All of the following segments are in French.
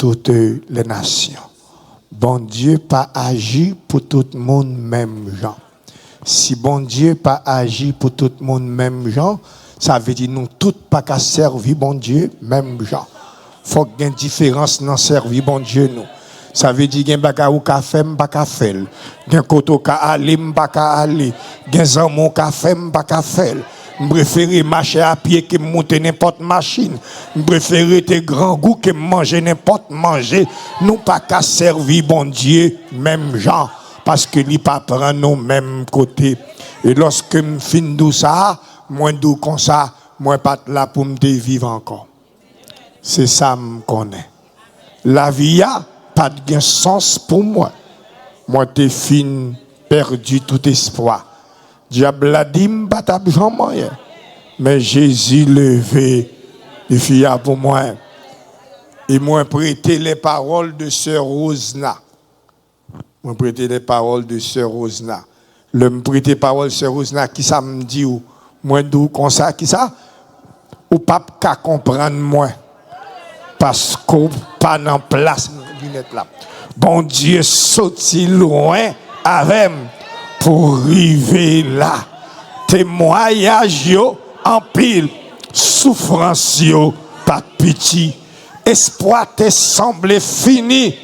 toutes les nations. Bon Dieu pas agi pour tout le monde même genre. Si bon Dieu pas agi pour tout le monde même genre, ça veut dire nous tous pas qu'à servir bon Dieu même genre. Faut qu'il y ait une différence dans servir bon Dieu nous. Ça veut dire gen bagay ou ka fait m'pa ka fait. Gen koto ka aller m'pa ka aller. Gen zanmon ka fait m'pa ka fait. Je préfère marcher à pied que monter n'importe machine. Je préfère tes grands goûts que manger n'importe manger. Nous pas qu'à servir bon Dieu même gens parce que li pas prend nous même côté. Et lorsque me fin dou ça, moi dou comme ça, moi pas là pour me vivre encore. C'est ça me connaît. La vie a pas de sens pour moi. Moi t'es fin perdu tout espoir. Diable a dit m'pas jamais. Mais Jésus levé les filles pour moi. Et moi prêté les paroles de sœur Rosna. Moi prêté les paroles de sœur Rosna. Le me prêter parole sœur Rosna qui ça me dit ou moi d'où comme ça qui ça ou pas qu'à comprendre moi parce qu'on pas en place là. Bon Dieu sorti loin avec pour arriver là. Témoignage yo en pile, souffrance yo pas petit. Espoir te semble fini,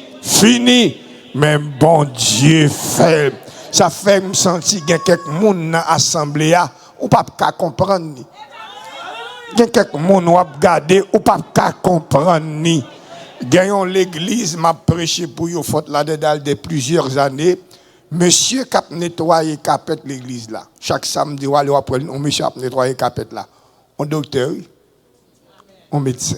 mais bon Dieu fait. Ça fait me sentir qu'il y a quelques monde dans l'assemblée ou pas qu'à comprendre. Il y a quelques monde ou regarder ou pas qu'à comprendre ni. Gagnons l'église m'a prêché pour yo faute là de plusieurs années. Monsieur qui a nettoyé capet l'église là. Chaque samedi, on va après on monsieur a nettoyé capet là. Un docteur, un médecin.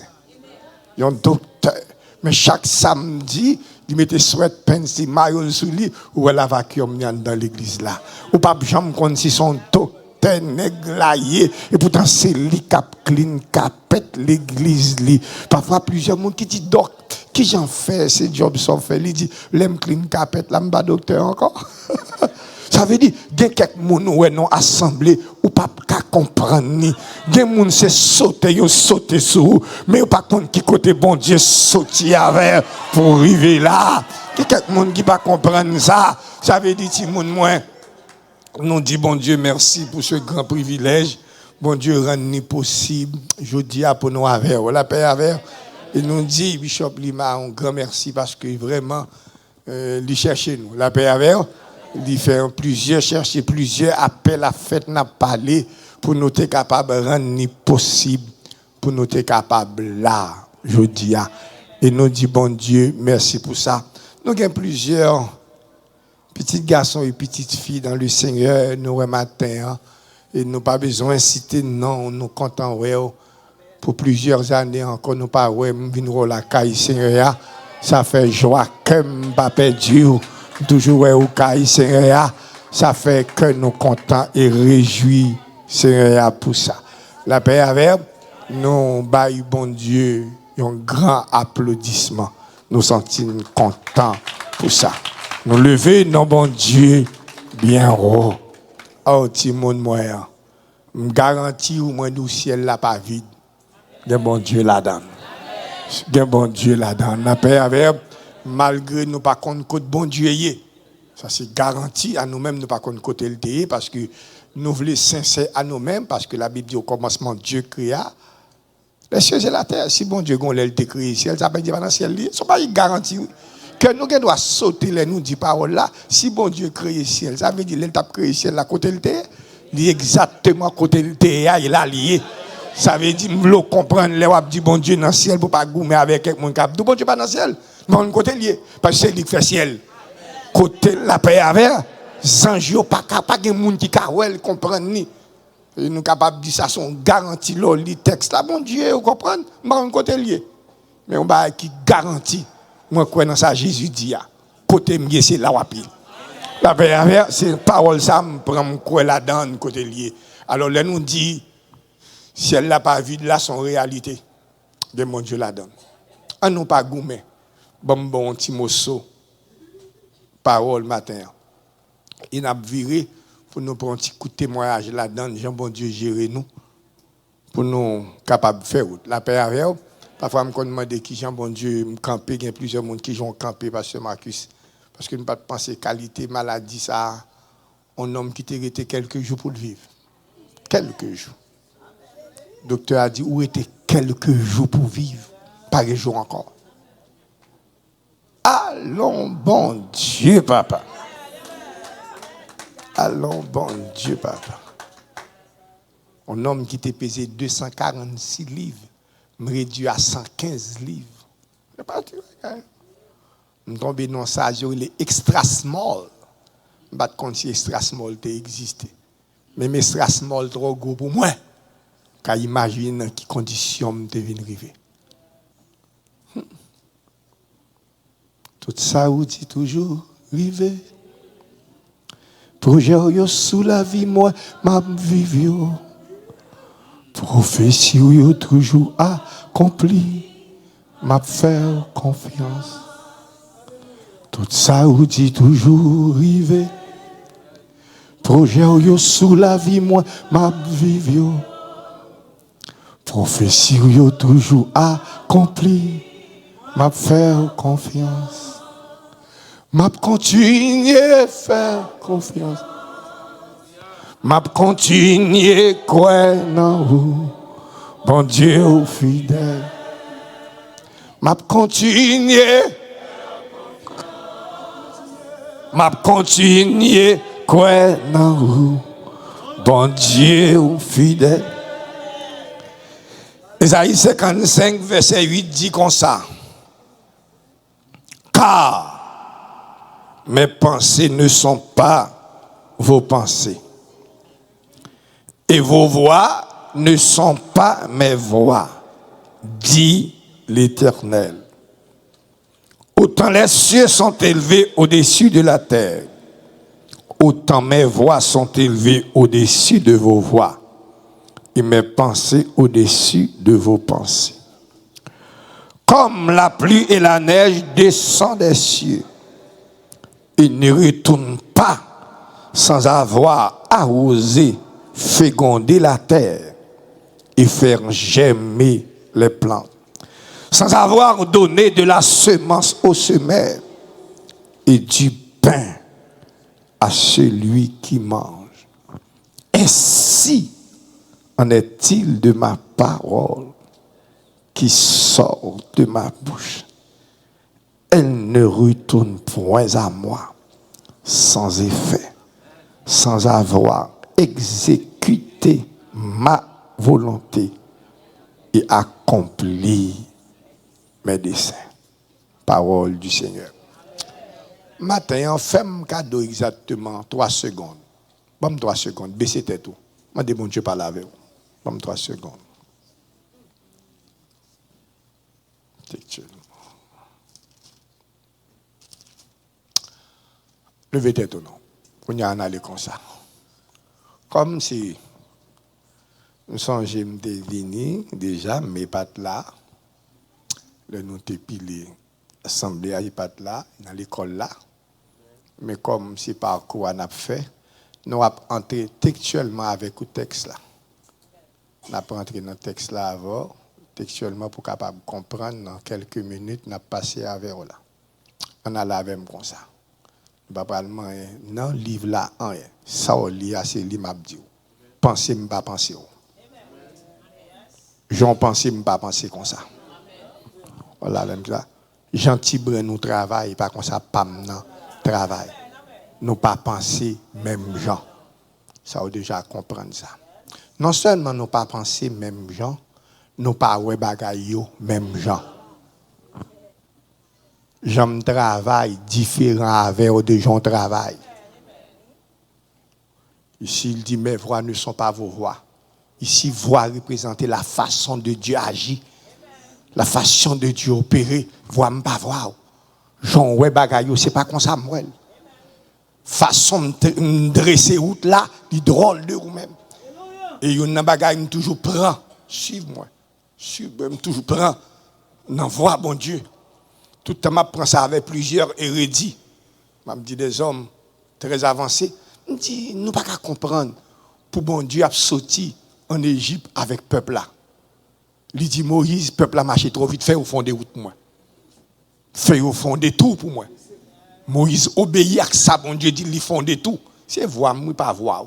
Un docteur. Mais chaque samedi, il mettait sweatpants, maillot sous lui, ou la vacuum dans l'église là. Ou pas jamais comme si son docteur néglaillé. Et pourtant, c'est lui qui clean, capet l'église li. Parfois, plusieurs monde qui dit docteur. Qui j'en fais, ces jobs sont faits. Il dit, l'aime clean carpet, là, m'ba docteur encore. Ça veut dire, il y a quelques gens qui non assemblés, ou pas qu'à comprendre ni. Il y a des gens qui sauter sur, mais ou pas contre qui côté bon Dieu sauter avec pour arriver là. Il y a quelques gens qui ne pas comprendre ça. Ça veut dire, si moun moins, nous dit bon Dieu merci pour ce grand privilège. Bon Dieu rend possible. Je dis à pour nous avec, la paix avec. Et nous dit, Bishop Lima, un grand merci parce que vraiment, il cherche nous. La paix avec, il fait chercher plusieurs appels à fête, n'a parlé pour nous être capables de rendre possible, pour nous être capables là, je dis. Et nous dit, bon Dieu, merci pour ça. Nous avons plusieurs petits garçons et petites filles dans le Seigneur, nous, le matin, et nous n'avons pas besoin de citer, non, nous comptons, pour plusieurs années encore, nous pas venir la caille Seigneur. Ça fait joie que nous pas perdu. Toujours au caille Seigneur. Ça fait que nous contents et réjouis Seigneur pour ça. La paix avec nous baillons bon Dieu un grand applaudissement. Nous sentons contents pour ça. Nous lever non bon Dieu bien haut. Oh Timon moi. Me garantis au moins du ciel là pas vide. Bien bon Dieu là-dedans. Bien bon Dieu là-dedans. La paix avec, malgré nous pas contre côté bon Dieu y. Ça c'est garanti à nous-mêmes nous pas contre côté le TE parce que nous voulons sincères à nous-mêmes parce que la Bible dit au commencement Dieu créa les cieux et la terre. Si bon Dieu gon l'a créé ciel, ça pas dire dans ciel li, ça pas garanti que nous doit sauter les nous dit parole là. Si bon Dieu créé ciel, ça veut dire il t'a créé ciel là côté le TE, li exactement côté le TE il a lié. Ça veut dire, nous comprendre, les wap dit bon Dieu dans le ciel pour pas goumer avec quelqu'un qui a dit bon Dieu pas dans le ciel, mais on côté lié, parce que c'est lui qui fait le ciel. Côté la paix avec, Zanjio, pas de monde qui comprendre ni. Et nous capables de dire ça, sont garantis, le texte là, bon Dieu, vous comprenez, mais on côté lié. Mais on va qui garantit, moi, quoi dans ça, Jésus dit, côté mieux, c'est là wap. La paix avec, c'est parole ça, me prend quoi là-dedans, côté lié. Alors là, nous dit, si elle n'a pas vu là son réalité, de mon Dieu la donne. On nous pas gourmet. Bon petit morceau. Parole matin. Il a viré pour nous prendre un petit coup de témoignage là-dedans. Jean bon Dieu gérer nous. Pour nous capables de faire la paix avec. Parfois, je me demande qui Jean, bon Dieu, me camper, il y a plusieurs monde qui ont campé, Pasteur Marcus. Parce que nous ne pas penser qualité, maladie, ça, un homme qui t'a été quelques jours pour le vivre. Quelques jours. Le docteur a dit, où étaient quelques jours pour vivre? Pas les jours encore. Allons, bon Dieu, papa. Allons, bon Dieu, papa. Un homme qui t'a pesé 246 livres, me réduit à 115 livres. C'est pas tout. Je suis tombé dans ça, il est extra small. Je ne sais pas si extra small existé. Mais extra small trop gros pour moi. Car imagine dans quelles conditions je viens arriver. Tout ça, vous dit toujours, rivé. Projet sous la vie, moi, ma vie. Prophétie, toujours accompli. M'a faire confiance. Tout ça, vous dit toujours, rivé. Projet sous la vie, moi, ma vie. Prophétie, toujours accompli. M'a faire confiance. M'a continuer faire confiance. M'a continuer quoi non vous. Bon Dieu fidèle. M'a continuer. M'a continuer quoi non vous. Bon Dieu fidèle. Isaïe 55 verset 8 dit comme ça. Car mes pensées ne sont pas vos pensées. Et vos voix ne sont pas mes voix, dit l'Éternel. Autant les cieux sont élevés au-dessus de la terre, autant mes voix sont élevées au-dessus de vos voix, et mes pensées au-dessus de vos pensées. Comme la pluie et la neige descendent des cieux, et ne retournent pas sans avoir arrosé, fécondé la terre et faire germer les plantes, sans avoir donné de la semence aux semeurs et du pain à celui qui mange. Ainsi en est-il de ma parole qui sort de ma bouche. Elle ne retourne point à moi sans effet, sans avoir exécuté ma volonté et accompli mes desseins. Parole du Seigneur. Matin, on fait un cadeau exactement 3 secondes. Bon, 3 secondes, baissez tête tout. Je dis bon Dieu parle avec vous. Bon, 3 secondes. Levez tête ou non. On y a allé comme ça. Comme si nous songeons de venir déjà, mes pattes là, le nous t'es pilé, assemblée à les pattes là, dans l'école là. Mais comme si parcours on a fait, nous avons entré textuellement avec le texte là. Nous avons entré dans le texte là avant, textuellement pour capable comprendre dans quelques minutes, nous avons passé avec là. On a lavé comme ça. Babalement non livre là rien ça on lit c'est li m'a dit penser me pas penser j'en penser me pas penser comme ça voilà même ça gentil brin nous travail pas comme ça pam nan travail nous pas penser même gens ça on déjà comprendre ça non seulement nous pas penser même gens nous pas ouais bagaille yo même gens. J'aime travail différent avec de gens travail. Ici, il dit, mes voix ne sont pas vos voix. Ici, voix représente la façon de Dieu agir, la façon de Dieu opérer. Voix ne pas voir. Jean ouais bagaille, c'est pas comme ça moi. Façon de dresser route là, il drôle de vous-même. Et il y a bagaille toujours prend. Suive-moi. Suive-moi, toujours prend. Non, voix bon Dieu. Tout le temps, je prends ça avec plusieurs érudits. Je me dis des hommes très avancés. Je me dis, nous ne pouvons pas comprendre. Pour bon Dieu, a sorti en Égypte avec le peuple là. Il dit Moïse, peuple a marché trop vite, fait au fond des routes pour moi. Fait au fond des tours pour moi. Moïse obéit à ça, bon Dieu dit, il font des tours. C'est voir, moi pas voir.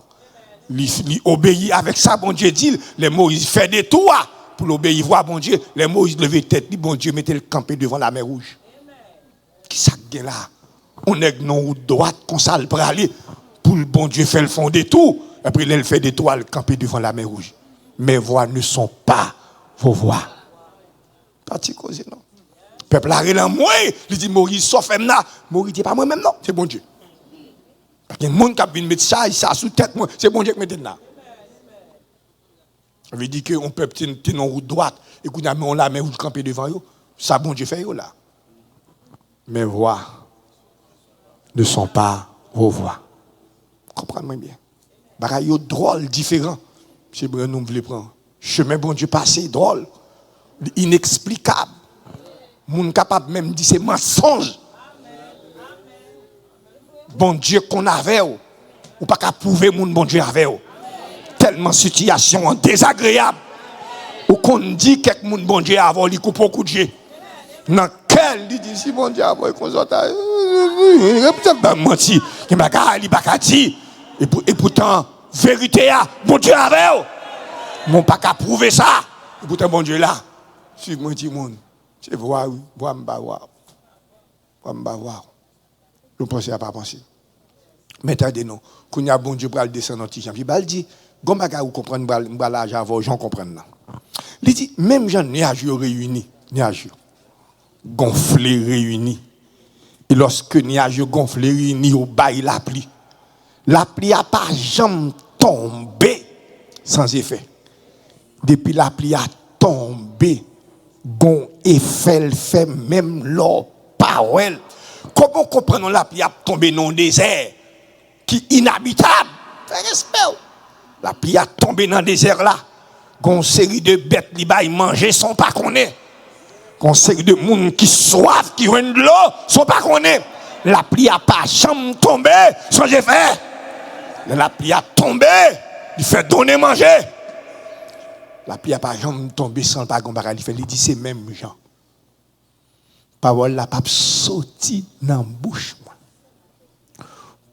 Il obéit avec ça, bon Dieu dit, les Moïse fait des tours pour l'obéir, voir bon Dieu. Les Moïse lever tête, bon Dieu mettez le campé devant la mer rouge. Qui ça gagne là? On est non route droite, qu'on ça le aller pour le bon Dieu faire le fond des tours. Après, il fait des tours, le camper devant la mer rouge. Mes voix ne sont pas vos voix. Pas de cause, non. Peuple a rien en moi. Il dit Moïse, sauf là. Moïse dit pas moi-même, non. C'est bon Dieu. Parce qu'il y a des gens qui viennent mettre ça sous tête. C'est bon Dieu qui met là. Ça veut dire qu'on peut tenir en route droite. Et qu'on a la mer rouge camper devant eux. Ça, bon Dieu fait là. Mes voix ne sont pas vos voix. Comprenez-moi bien. Bagaille drôle, différent. C'est bon, nous voulons prendre. Chemin bon Dieu passé, drôle, inexplicable. Moun capable même dire c'est mensonge. Bon Dieu qu'on avait, ou pas qu'à prouver moun bon Dieu avait. Tellement situation désagréable. Ou qu'on dit quelque moun bon Dieu avant, il coupe beaucoup de Dieu. Dans quel il dit si bon Dieu avant, il constate. Il pas menti. Il m'a pas dit. Et pourtant, vérité, bon Dieu avait. Mon pas qu'à prouver ça. Et pourtant, bon Dieu là. Si moi dis monde, c'est voir, voir m'ba voir. Voir m'ba voir. Je pense à pas penser. Mais attendez non, quand y a bon Dieu pour le descendre dans petit champ, il dit, gon baga ou comprendre m'ba l'argent avant, j'en comprendre là. Il dit même gens nuages réunis, nuages gonflés réunis. Et lorsque nuages gonflés réunis au bail la pluie a pas jamais tombé sans effet. Depuis la pluie a tombé, gon effet fait même leur parole. Comment comprenons la pluie a tombé dans le désert qui est inhabitable? La pluie a tombé dans le désert là. Gon série de bêtes qui baillent manger sont pas connaît. Gon série de monde qui soif qui veulent de l'eau sont pas connaît. La pluie a pas jamais tombé sans effet. La pluie a tombé, il fait donner manger. La pluie a pas jamais tombé sans le bagon baral. Il dit c'est même gens. Parole la pape sorti dans bouche moi.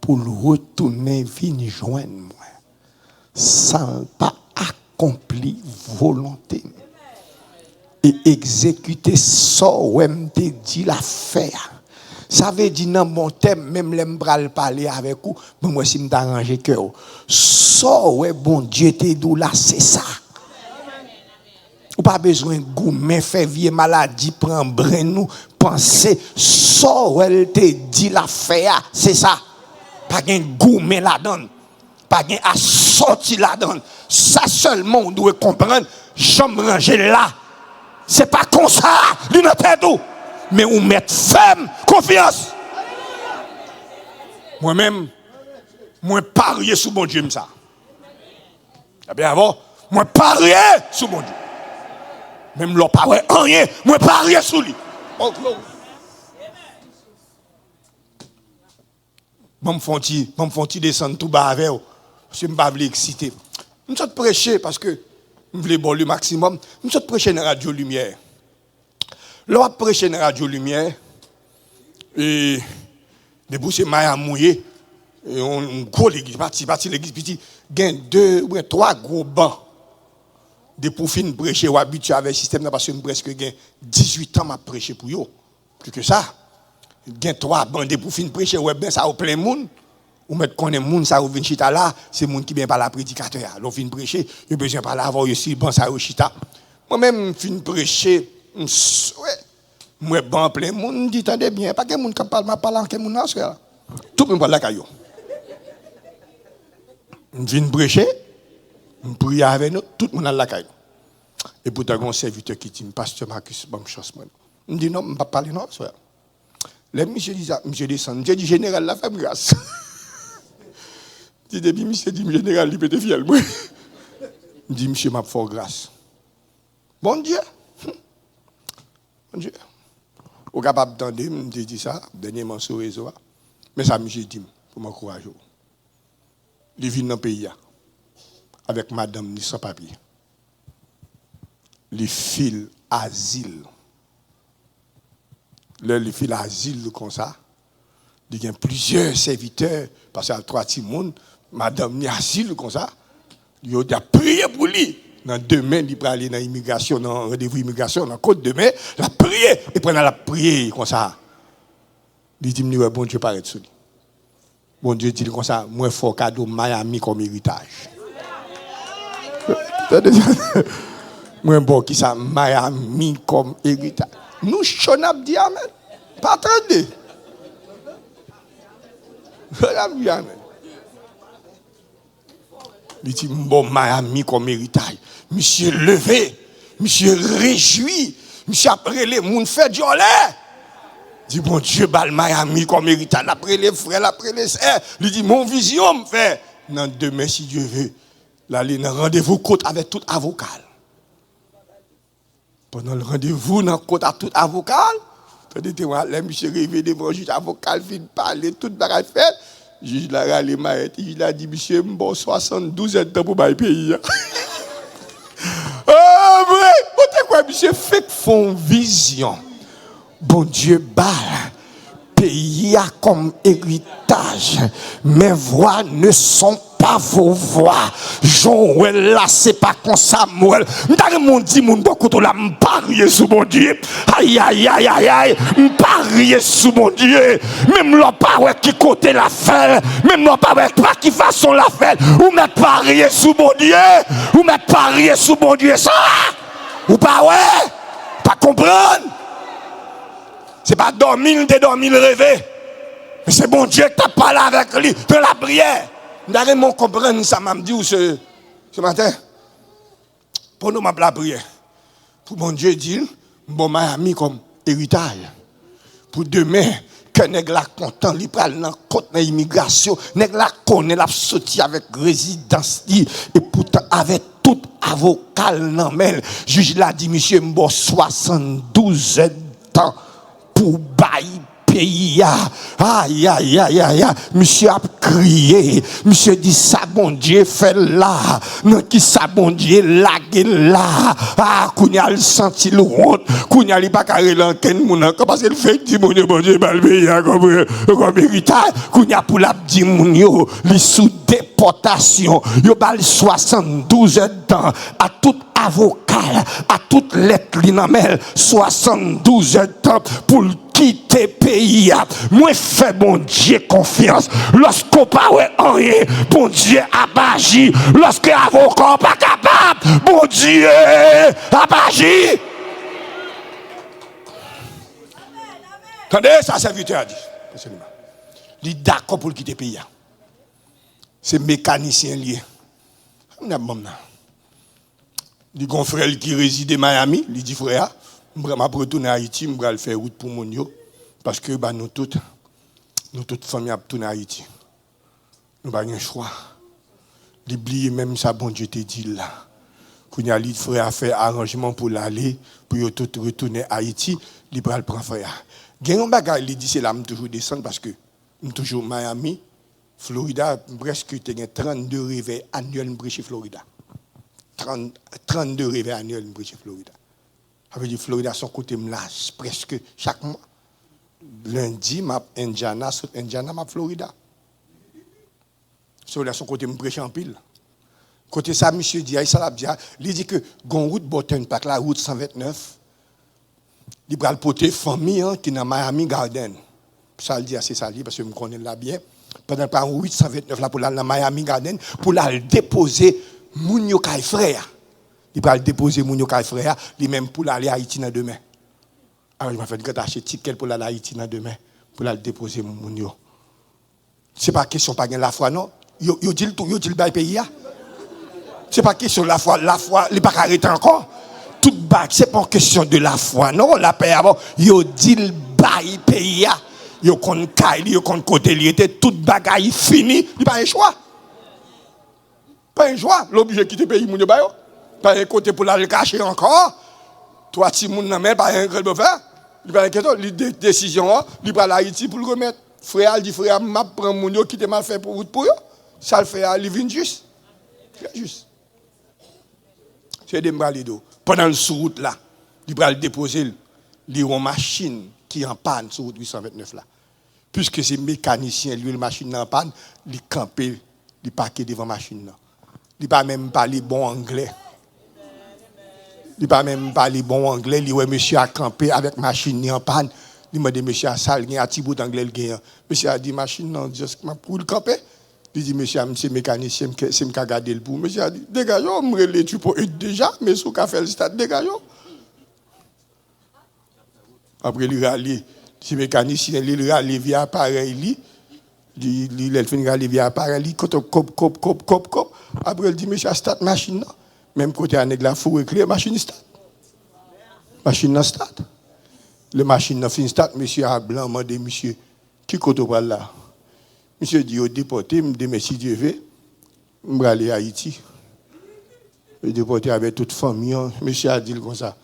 Pour le retourner venir joindre moi. Sans pas accomplir volonté. Et exécuter ça où m'te dit la faire. Ça veut dire dans mon thème, même les m'bral parler avec vous, mais moi si m'arranger cœur. Ça ouais bon Dieu te dou là c'est ça. Ou pas besoin goumen faire vieille maladie prend brin nous penser ça ouais te dit la faire c'est ça. Pas gain goumen la donne. Pas gain à sortir la donne. Ça seulement on doit comprendre, j'aime ranger là. C'est pas comme ça, l'unité tout. Mais on met ferme confiance. Moi-même, moi parier sur mon Dieu ça. Eh bien avant, moi parier sur mon Dieu. Même l'on pas rien, moi parier sur lui. Oh gloire. Bon me font-ils descendre tout bas avec je me pas vle exciter. Je suis prêcher parce que je voulais bon le maximum. Je suis prêcher dans Radio Lumière. Là, prêcher dans Radio Lumière, et depuis c'est maille mouillé, et on gros l'église, parti l'église petit, gain 2 ou 3 gros bancs. Depuis fin prêcher ou habitué avec le système parce que presque gain 18 ans m'a prêché pour eux. Plus que ça, gain 3 bancs depuis fin prêcher ouais ben ça au plein monde. Ou mettre connaît monde ça ou vinn chita là, c'est monde qui bien par la prédicateur. L'on fin prêcher, il besoin par là avoir aussi bon ça au chita. Moi même fin prêcher moi bon plein monde dit tendez bien pas que monde qui parle parlant que monde là tout le monde la caillou vinn prêcher on prie avec nous tout le monde la caillou et pourtant un serviteur qui dit pasteur Marcus bonne chance moi on dit non on pas parler non frère les monsieur dit ça monsieur descend monsieur dit général la femme grâce dit depuis monsieur dit général il peut te fier moi dit monsieur m'a fort grâce bon Dieu. Bon Dieu. Au capable d'entendre, je dis ça, dernièrement sur le réseau. Mais ça, je dis, pour m'encourager. Il vient dans le pays, avec madame, ni sans papier. les fils asile. Les fils asile comme ça. Il y a plusieurs serviteurs, parce qu'il y a 3 petits monde, madame ni asile comme ça. Il a prié pour lui. Dans demain, il peut aller dans l'immigration, dans rendez-vous immigration, dans côte demain, la prière, et pendant la prière comme ça. Il dit, bon Dieu, paraît sur lui. Bon Dieu dit comme ça, moi, il faut cadeau Miami comme héritage. Moi, bon, qui ça, Miami comme héritage. Nous, chonab dit amen. Pas attendez. Chonab dit amen. Il dit, bon, Miami comme héritage. Monsieur levé, monsieur réjoui, monsieur après les moun fait jolet. Il dit, bon Dieu, bal Miami comme héritage, après les frères, après les sœurs. Il dit, mon vision me fait. Non, demain, si Dieu veut, l'aller dans rendez-vous côte avec tout avocat. Pendant le rendez-vous dans côte à tout avocat, les monsieur réveillé devant le juge avocat, il vient parler, tout le bagage fait. Le juge l'a râlé, il a dit, monsieur, bon, 72 ans pour le pays. Oh, vrai, vous quoi, monsieur, fait font vision. Bon Dieu, balle, pays a comme héritage. Mes voix ne sont pas vos voix. Joël là, c'est pas comme Samuel. M'tare mon dit mon beaucoup to là, m'parier sous mon Dieu. Aïe aïe aïe aïe aïe, m'parier sous mon Dieu. Même l'on pas ouais qui côté la faire, même l'on pas ouais pas qui façon la faire. Ou mettre parier sous mon Dieu, ou mettre parier sous mon Dieu ça. Ou pas ouais, pas comprendre. C'est pas dormir, de dormir, rêver. Mais c'est bon Dieu qui t'a parlé avec lui dans la prière. D'ailleurs, mon comprendre ça m'a dit ce matin. Pour nous, la prière. Pour mon Dieu dire, bon, ma ami comme héritage. Pour demain, que nèg la content, li pral nan côte dans immigration, nèg la connaît la sorti avec résidence et pourtant avec tout avocat nan men. Juge l'a dit monsieur m'bo 72 ans pour bailler pays. Aïe, aïe, aïe, aïe, monsieur a crié. Monsieur dit, ça bon Dieu fait là. Non, qui ça bon Dieu lague là. Ah, kounya le senti le honte. Kounya li pas carré l'antenne, moun, parce qu'il fait dit, mon Dieu, mal pays, comme héritage. Kounya pour la dit, moun yo, li sous déportation. Yo bal 72 ans à tout avocat, à toute lettre l'inamel, 72 ans pour quitter pays. Moi fais bon Dieu confiance. Lorsqu'on parle rien, bon Dieu a agi. Lorsque l'avocat pas capable, bon Dieu a agi. Attendez, ça serviteur a dit. Il est d'accord pour quitter pays. C'est mécanicien lié. Il y a un frère qui réside à Miami. Il dit frère, je vais retourner à Haïti, je vais faire route pour mon yo. Parce que nous toutes familles à retourner à Haïti. Nous n'avons pas un choix. L'oublier même ça, bon Dieu te dit là. Quand il y a un frère à faire arrangement pour l'aller, pour tout retourner à Haïti, il va le prendre frère. Il y a un bagage, il dit c'est là, je toujours descendre parce que je suis toujours Miami, Florida, presque 32 réveils annuels chez Florida. 32 réveils annuels chez Florida. Ça veut dire Florida, son côté me lâche presque chaque mois. Lundi, m'a Indiana, m'a Florida. Sur son côté me prêche en pile. Côté ça, monsieur dit, il dit que gon route Boston Park, la route 129, il va le porter famille qui est dans Miami Garden. Ça le dit assez ça parce que je me connais là bien. Pendant par 829 là pour aller dans Miami Garden pour la déposer Mounio Kay frère. Il va le déposer Mounio Kay frère, lui même pour aller à Haïti dans demain. Alors il m'a fait que acheter ticket pour aller à Haïti dans demain pour aller déposer Mounio. C'est pas question pas la foi non. Yo dit le tout, yo dit le bail pays là. C'est pas question de la foi, il pas arrêter encore. Toute bague, c'est pas question de la foi non, la paix avant, yo dit le bail pays là. Yo kon kay, yo kon côté li était toute bagaille fini, il pas un choix. Pas un choix, l'obligé quitter pays moun yo ba yo. Pas un côté pour la le cacher encore. Toi ti moun nan men pas un que peut faire. Il pas question, li décision, il va à Haïti pour le remettre. Frère dit frère m'a prend moun yo qui te mal fait pour yo. Ça le fait à li vinn juste. Juste. C'est des mbalido. Pendant le sous-route là, il va le déposer, il y a une machine qui est en panne sur route 829 là. Puisque c'est mécanicien, lui, la machine en panne, il campe, il parque devant la machine. Il ne pas même parler bon anglais. Il ne pas même parler bon anglais. Il dit, ouais, monsieur a campé avec machine en panne. Il m'a dit, monsieur a sale, il y a un petit bout d'anglais. Monsieur a dit, machine, non, juste pour le camper. Il dit, monsieur, c'est mécanicien, c'est me garder le bout. Monsieur a dit, dégage, on me relève, tu peux être déjà, mais sous café le stade, dégage. Après, il râle. Si mécanicien, il râle via appareil, il fait râler via appareil, cop. Après, il dit, monsieur, start machine. Même côté avec la fourre clé, machine start. Machine start. Le machine fin start, monsieur a blanc, m'a dit, monsieur, qui côté par là? Monsieur dit, au déporté, me dit, mais si Dieu veut, je vais aller à Haïti. Le déporté avec toute famille, monsieur a dit comme ça.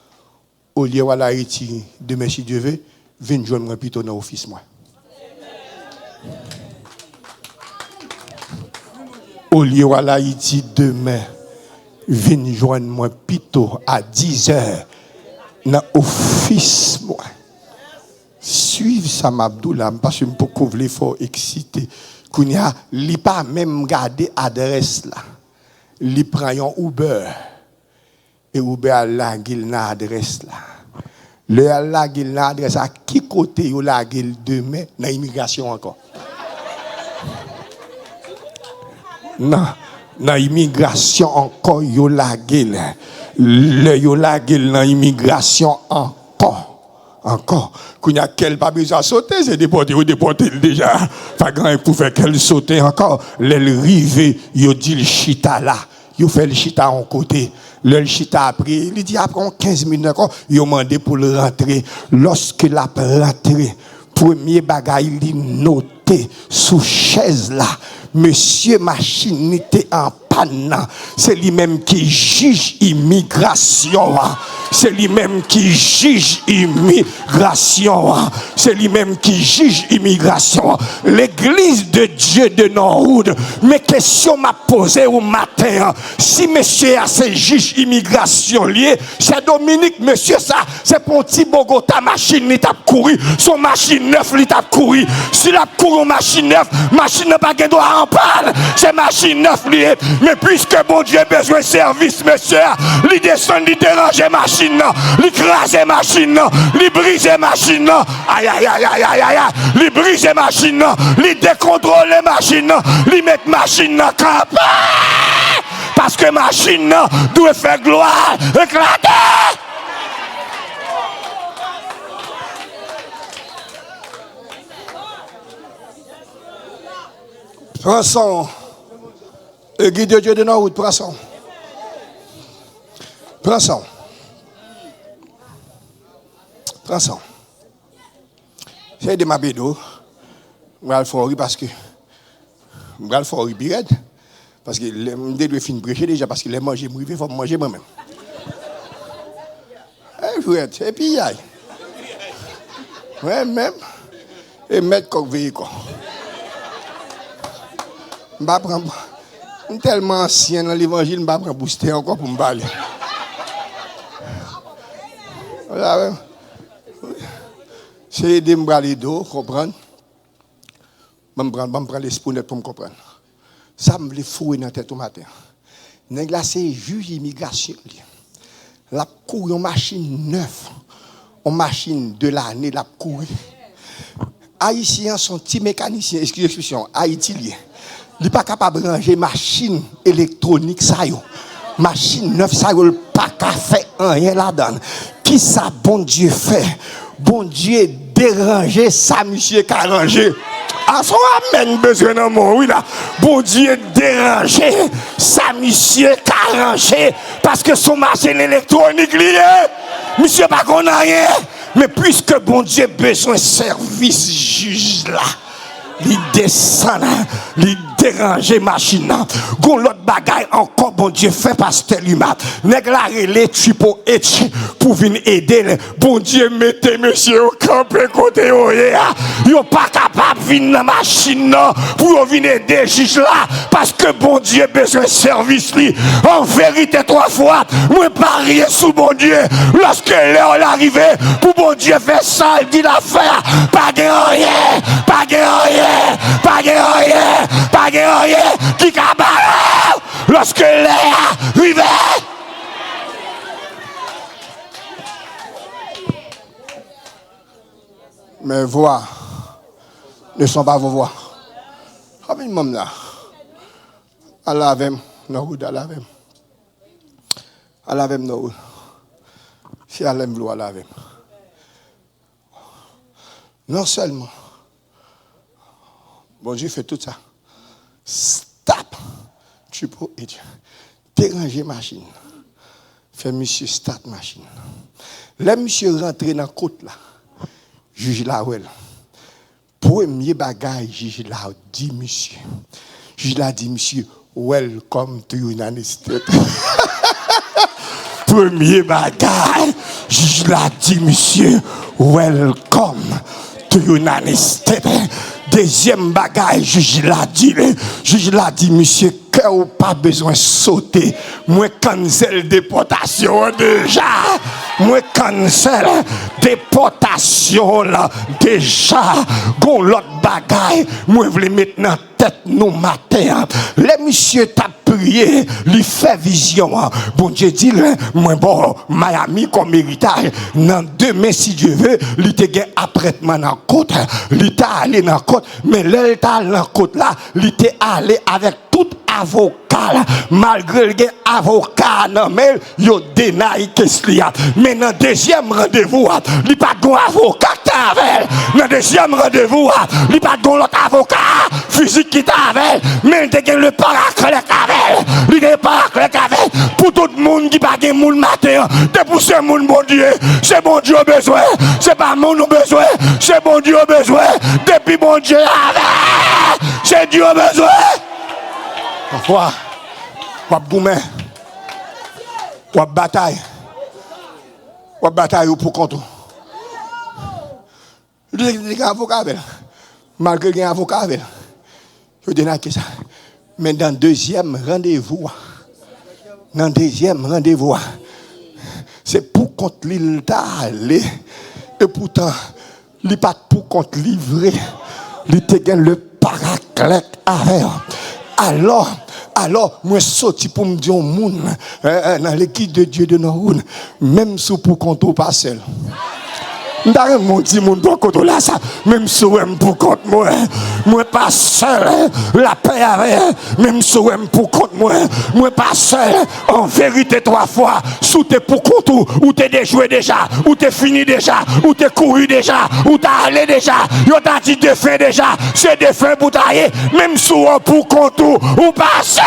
Au lieu d'aller à Haïti, demain, si Dieu veut, viens joindre plutôt dans l'office, moi. Au lieu d'aller à Haïti, demain, viens joindre moi plutôt à 10h dans l'office, moi. Suivre ça, Mabdoula, parce que je ne peux pas fort excité. Il n'a pas même gardé l'adresse là. Il prend un Uber. Et Uber a lagué l'adresse là. Le a lagué l'adresse à qui côté il a lagué demain dans l'immigration encore? Non, dans l'immigration encore, il a lagué. Le a lagué dans l'immigration encore. Quand il y a quel pas besoin de sauter, c'est déporté déjà. Pas grand pour faire qu'elle saute encore. Rive, il dit le chita là. Il fait le chita en côté. Le chita après, il dit après 15 minutes encore, il a demandé pour le rentrer. Lorsque il a rentré, premier bagage, il noté sous chaise là. Monsieur machine était en panne. C'est lui-même qui juge immigration. C'est lui-même qui juge immigration. C'est lui-même qui juge immigration. L'église de Dieu de Norwood, mes questions m'a posé au matin. Si monsieur a ses juges immigration liés, c'est Dominique, monsieur ça, c'est pour petit Bogota machine, il t'a couru. Son machine neuf, il t'a couru. S'il a couru machine neuf, machine n'a pas de droit en parle. C'est machine neuf liée. Mais puisque bon Dieu a besoin de service, monsieur, il descend, il dérange machine. Il crase machine, il brise machine, aïe aïe aïe aïe aïe aïe, il brise machine, il décontrôle machine, il met machine en camp. Parce que machine doit faire gloire, éclater. Prends son. Le guide de Dieu de Norwood, prends son. Prends son. Prends son. C'est de ma bédo. Je vais le faire parce que. Je vais le faire birède. Parce que je dois finir prêcher déjà parce que les manger, il faut manger moi-même. Et puis il ouais, même. Et mettre comme véhicule. Je vais prendre. Je suis tellement ancien dans l'évangile, je vais prendre booster encore pour me parler. Voilà. C'est aider me parler d'eau, comprendre. Je vais prendre l'esprit pour me comprendre. Ça me fait fouiller dans la tête au matin. Nèg là c'est juge immigration. La cour une machine neuve. Une machine de l'année la cour. Haïtiens sont petits mécaniciens, excusez-moi, haïtiens. Il n'est pas capable de ranger machine électronique ça yo. Machine neuve ça yo pas qu'à faire rien là-dedans. Qui ça bon Dieu fait? Bon Dieu déranger ça monsieur qu'a rangé. À son amène besoin d'un mot, oui là. Bon Dieu dérangé, ça monsieur arrangé, parce que son machine électronique lié, monsieur pas qu'on a rien. Mais puisque bon Dieu besoin de service juge là, il descend, il déranger machine. Gon l'autre bagaille encore, bon Dieu, fait pasteur Luma. Nèg la relé tripo etch pour venir aider. Bon Dieu, mettez monsieur au campé côté yo pas capable venir dans machine pour venir aider juge là parce que bon Dieu besoin de service li. En vérité 3 fois, moi parier sous bon Dieu lorsque l'heure arrivé pour bon Dieu faire ça, il dit l'affaire, pas de rien, pas de rien, pas de rien, pas de rien, qui cabale lorsque l'heure arrivé. Mes voix ne sont pas vos voix. Rapidement là. Allah avec nous, Allah avec. Allah avec nous. Si Allah aime Allah avec. Non seulement, bon Dieu fait tout ça. Stop. Tu peux aider. Déranger machine. Fait monsieur start machine. Là monsieur rentre dans la côte là. Juge la ouel. Premier bagage, juge la dit monsieur. Juge la dit monsieur, welcome to United States. Premier bagage, juge la dit monsieur, welcome to United States. Deuxième bagage, juge la dit monsieur, que ou pas besoin de sauter. Moi cancel déportation déjà. Moi cancel déportation là déjà. Gon l'autre bagaille, moi voulais mettre dans tête nous matin. Les monsieur t'a prié, lui fait vision. Bon Dieu dit moi bon Miami comme héritage. Dans demain si Dieu veut, lui te gain apprêtement dans côte, lui t'a allé dans côte, mais là t'a dans côte là, lui t'est allé avec tout avocat là, malgré le avocat non mais yo dénaï qu'est-ce qu'il y a. Mais dans deuxième rendez-vous, il pas de avocat avec. Dans deuxième rendez-vous, il pas de l'autre avocat physique qui t'avait, mais il te le paraclet avec. Il est paraclet avec pour tout le monde qui pas de monde matin. De pour ce monde bon Dieu, c'est bon Dieu besoin, c'est pas mon besoin, c'est bon Dieu besoin. Depuis bon Dieu avec, c'est Dieu besoin. Parfois, wap goumè, wap bataille pour compte. Il y a un avocat, malgré qu'il y a un avocat, je dis ça. Mais dans le deuxième rendez-vous, c'est pour compte l'île d'aller. Et pourtant, il n'est pas pour compte livré. Il te gagne le paraclet avec. Alors, moi, sorti pour me dire au monde, dans l'équipe de Dieu de nos même si pour compte ou pas seul. D'ailleurs, mon dit, mon doit compte là, ça, même si pour compte moi pas seul, la paix avec, même si pour compte moi pas seul, en vérité 3 fois, sous t'es pour compte ou t'es déjoué déjà, ou t'es fini déjà, ou t'es couru déjà, ou t'as allé déjà, yo t'a dit de fin déjà, c'est de fin pour tailler, même si pour compte ou pas seul,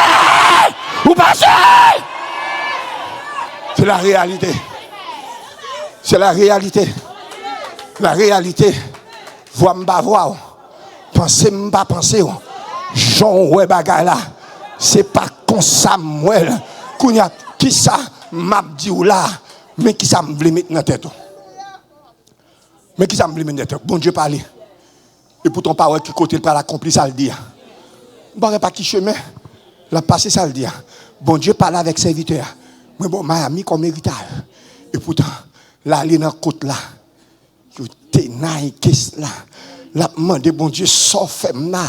c'est la réalité. C'est la réalité. La réalité, voix m'ba voix, pensez m'ba penser, Jean ouais bagay là, c'est pas comme ça Samuel, kounya qui ça m'a dit ou là, mais qui ça me mettre dans tête. Mais qui ça me mettre dans tête. Bon Dieu parle. Et pour ton parole qui côté pas l'accompli ça le dit. Bon pas qui chemin, la passé ça le dit. Bon Dieu parle avec serviteur. Mais bon Miami comme héritage. Et pourtant là aller dans côte là. Yo tenaille qu'est-ce là la demande bon Dieu sort femme là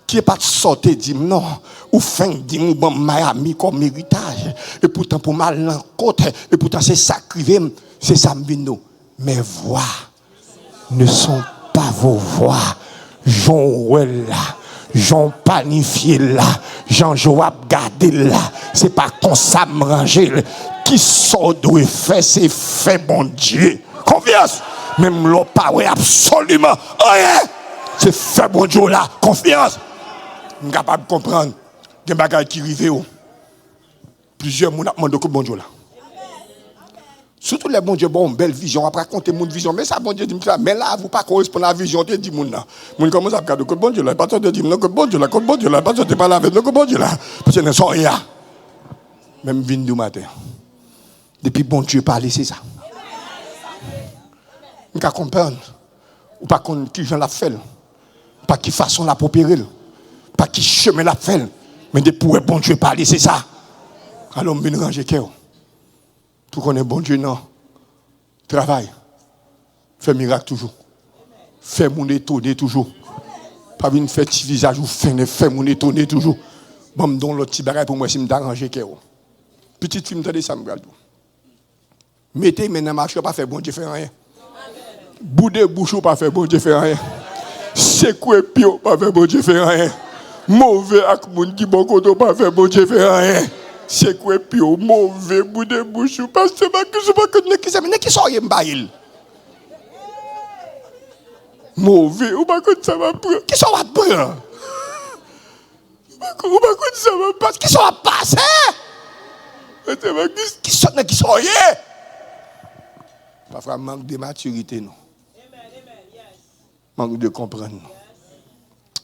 qui est pas sorti dit non ou fin dit bon Miami comme héritage et pourtant pour mal dans côté et pourtant c'est ça crivé c'est ça nous mes voix ne sont pas vos voix Jean là Jean planifié là Jean Joab gardé là c'est pas comme ça me ranger qui sort doit faire c'est fait bon Dieu confiance. Même l'on pas absolument rien. C'est fait bon Dieu là, confiance. Je suis capable de comprendre des bagages qui arrivent. Plusieurs gens ont demandé que bon Dieu là. Surtout les bons Dieu, bon, belle vision. Après, raconter mon vision. Mais ça, bon Dieu dit, mais là, vous pas correspondre à la vision, tu dis, mon là. Mon commence à regarder, que bon Dieu là, pas de dire, non, que bon Dieu là, que bon Dieu là, pas de pas là avec, que bon Dieu là. Parce que ne sont rien. Même vin du matin. Depuis bon Dieu parler, c'est ça. On peut comprendre. Ou pas qu'on qui j'en la fait. Pas qui façon la propérer. Pas qui chemin la fait. Mais depuis bon Dieu parler, c'est ça. Alors, on vient ranger cœur. Pour qu'on ait bon Dieu, non. Travail. Fait miracle toujours. Fait mon étonner toujours. Pas venir faire petit visage ou fait mon étonner toujours. Bon, me donne l'autre petit bagage pour moi si me d'arranger cœur. Petite fille, me donne ça, me regarde. Mettez maintenant marche pas faire bon Dieu fait rien. Boudé bouchou pas faire bon Dieu fait rien. Secoué pio pas faire bon Dieu fait rien. Mauvais ak moun qui bon côté pas faire bon Dieu fait rien. C'est quoi pio mauvais bout de bouche parce que je pas que qui ça mais qui soyez m'baïl mauvais ou pas que ça va prendre qui ça va prendre ou pas que ça va passer qui ça va passer qui soyez parfois manque de maturité non manque de comprendre non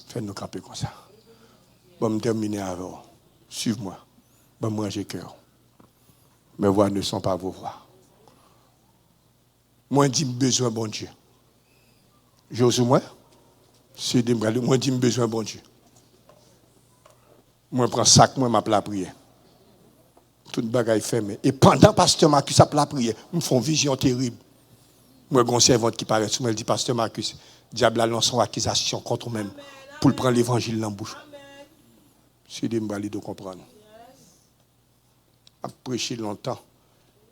faites nous camper comme ça bon me terminer avec suivez-moi. Moi, j'ai cœur. Mes voix ne sont pas vos voix. Moi, je dis besoin bon Dieu. J'ose moi. C'est de me moi, je dis besoin bon Dieu. Moi, je prends sac, moi, ma la prière. Toute bagaille fermée. Et pendant pasteur Marcus a la prière, ils me font vision terrible. Moi, j'ai un servante qui paraît sur moi, elle dit pasteur Marcus, diable a lancé une accusation contre moi-même pour prendre l'évangile dans la bouche. C'est de me de comprendre. Je prêché longtemps.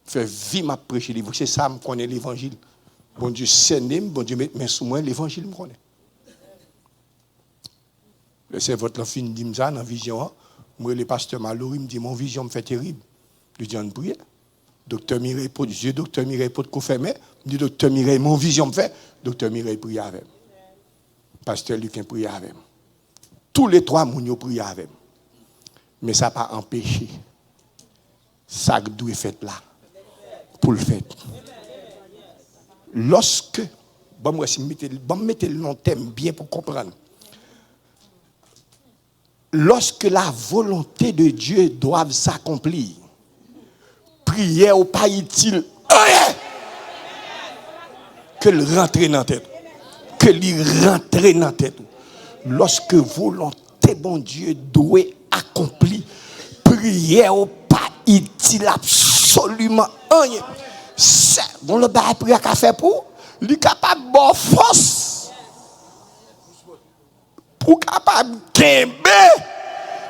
Fait vie m'a prêché l'évangile. C'est ça, je connais l'évangile. Bon Dieu, c'est bon Dieu, mais sous moi, l'évangile, je connais. Le serveur de la fin dit ça dans la vision. Moi, le pasteur Mallory me dit mon vision me fait terrible. Je dis en prière. Docteur Mireille, Dieu, docteur Mireille, pour te faire. Je dis docteur Mireille, mon vision me fait. Docteur Mireille, prie avec. Pasteur Luc, prie avec. Tous les trois, mon prié avec. Mais ça n'a pas empêché. Ça doit être fait là. Pour le faire. Lorsque, bon, mettez le long thème bien pour comprendre. Lorsque la volonté de Dieu doit s'accomplir, prière ou pas utile, que le rentre dans la tête. Que le rentre dans la tête. Lorsque volonté, bon Dieu, doit accomplir, prière ou il absolument rien. C'est bon le bail prière qu'a fait pour, il est capable de bonne force pour capable kembe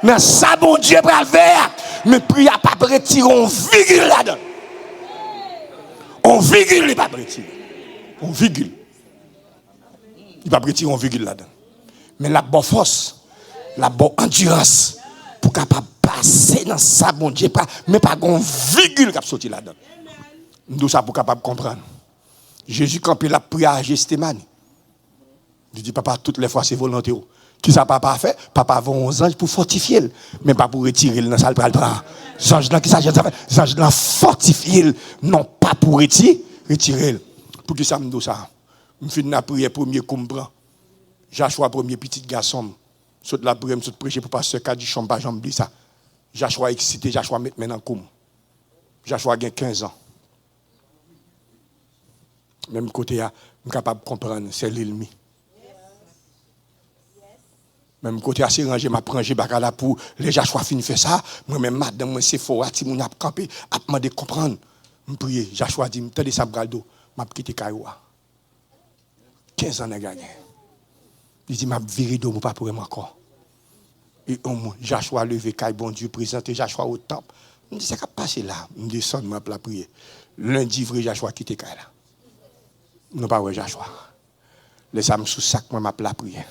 mais ça bon Dieu pour le faire mais prière pas retirer on virgule là-dedans. On virgule il pas retirer. On virgule. Il pas retirer on virgule là-dedans. Mais la bonne force, la bonne endurance pour capable passer dans ça, bon Dieu, mais pas une virgule qui a sorti là-dedans. Nous ça pour capable comprendre. Jésus, quand il a prié à Gethsémani, il dit, papa, toutes les fois c'est volonté. Qui ça papa a fait? Papa a 11 anges pour fortifier, mais pas pour retirer dans ça, le prend. Les anges là, qui ça, les anges là fortifier, non pas pour retirer. Pour que ça me dise ça. Je finis la prière premier comprend. Joshua premier petit garçon. Saute la prière, saute prêcher pour pasteur Kadi Chamba, j'en oublie ça. Joshua excité, Joshua met maintenant comme. Joshua a 15 ans. Même côté, je suis capable de comprendre, c'est l'ennemi. Même côté, assez rangé, m'a prangé bakala pour les Joshua fin fait ça. Moi-même, madame, moi, c'est fort, si mon a campé, a demandé de comprendre. Je prie, Joshua dit, m'tendez ça braldo, m'a quitté Kayoua. 15 ans, j'ai gagné. Il dit, m'a viré d'eau, pas pour moi encore. Et Joshua levé, Kay, bon Dieu, présenté Joshua au temple. Je me dis, ça va passer là. Je descends, je la prière. Lundi, vrai Joshua quitté Kay là. Non, pas vrai Joshua. Les âmes sous sac, moi, la prière.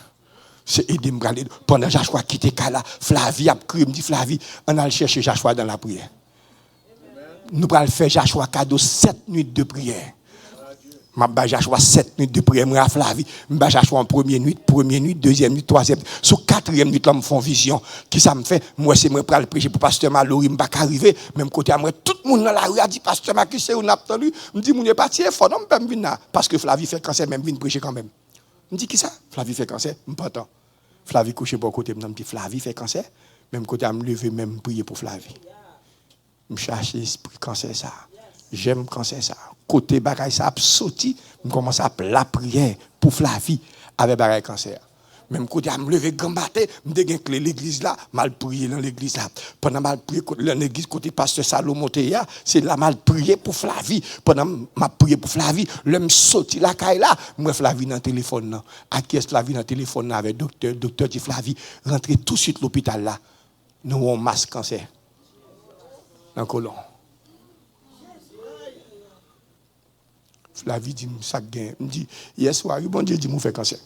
C'est aider me garder. Pendant Joshua quitté Kay là, Flavie a crié, me dit, Flavie, on a cherché Joshua dans la prière. Nous allons faire Joshua cadeau 7 nuits de prière. Je choisi 7 nuits de prière à Flavie. Je choisi en première nuit, deuxième nuit, troisième nuit. Sur quatrième nuit, là, je fais vision. Qui ça me fait? Moi, c'est moi pour le prêcher pour pasteur Mallory, je ne vais pas arriver. Même côté à moi, tout le monde dans la rue a dit, pasteur Mallory, c'est on a entendu. Je me dis, mon est parti, il faut non, je ne venir. Parce que Flavie fait cancer, même venir prêcher quand même. Je me dis, qui ça? Flavie fait cancer, je ne pas tant. Flavie couche pour côté, je me dis, Flavie fait cancer. Même côté à me lever, même prier pour Flavie. Je cherche l'esprit cancer ça. J'aime cancer ça. Côté bagaille ça a sauté, je commence à la prière pour Flavie avec bagaille cancer. Même côté à me lever gambaté, me dégaine l'église là, mal prier dans l'église là. Pendant mal prier dans l'église côté pasteur Salomon Théa, c'est là mal prier pour Flavie. Pendant m'a prier pour Flavie, l'homme sauté la caille là, moi Flavie dans le téléphone là. À qui est Flavie dans le téléphone là avec docteur dit Flavie, rentrez tout de suite l'hôpital là. Nous avons un masque cancer. Dans le colon. Flavie dit, ça gagne. Il me dit, hier soir, bon Dieu dit, moi fait cancer.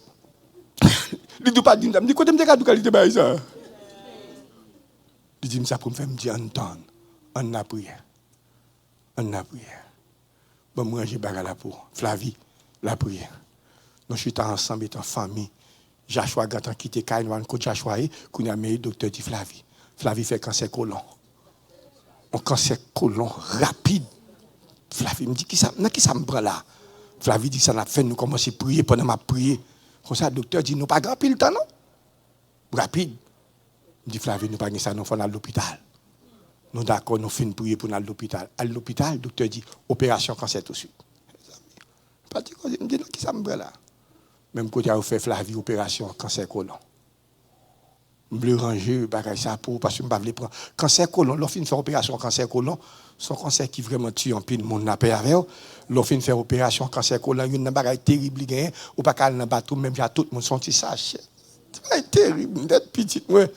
Il dit, pas dit, il me dit, côté me de qualité, ça. Il dit, ça pour me faire me dire, entendre. On a prié. On a prié. Bon, moi, j'ai bagarre là pour Flavie, la prière. Nous sommes ensemble, en famille. Joshua Gantan quitté Kainwan, quand Joshua est, qu'on a mis le docteur dit Flavie. Flavie fait cancer colon. Un cancer colon rapide. Flavie me dit, qui ça me prend là? Flavie dit, ça n'a fait, nous commencer à prier pendant ma prière. Comme ça, le docteur dit, nous pas grand pile temps, non? Rapide. Il dit, Flavie, nous pas ça, nous faisons à l'hôpital. Nous d'accord, nous finissons prier pour aller à l'hôpital. À l'hôpital, le docteur dit, opération cancer tout de suite. Pas dit, il me dit, qui ça me prend là? Même quand il a fait Flavie, opération cancer colon. Je vais ranger ça pour parce que je ne vais pas prendre. Cancer colon, l'on fait faire opération cancer colon, c'est un cancer qui vraiment tue en pile monde n'a pas avec. L'on fait faire opération cancer colon, il y a une bagaille terrible gain, ou pas qu'à dans bateau même à tout le monde senti ça. C'est terrible d'être petit moi.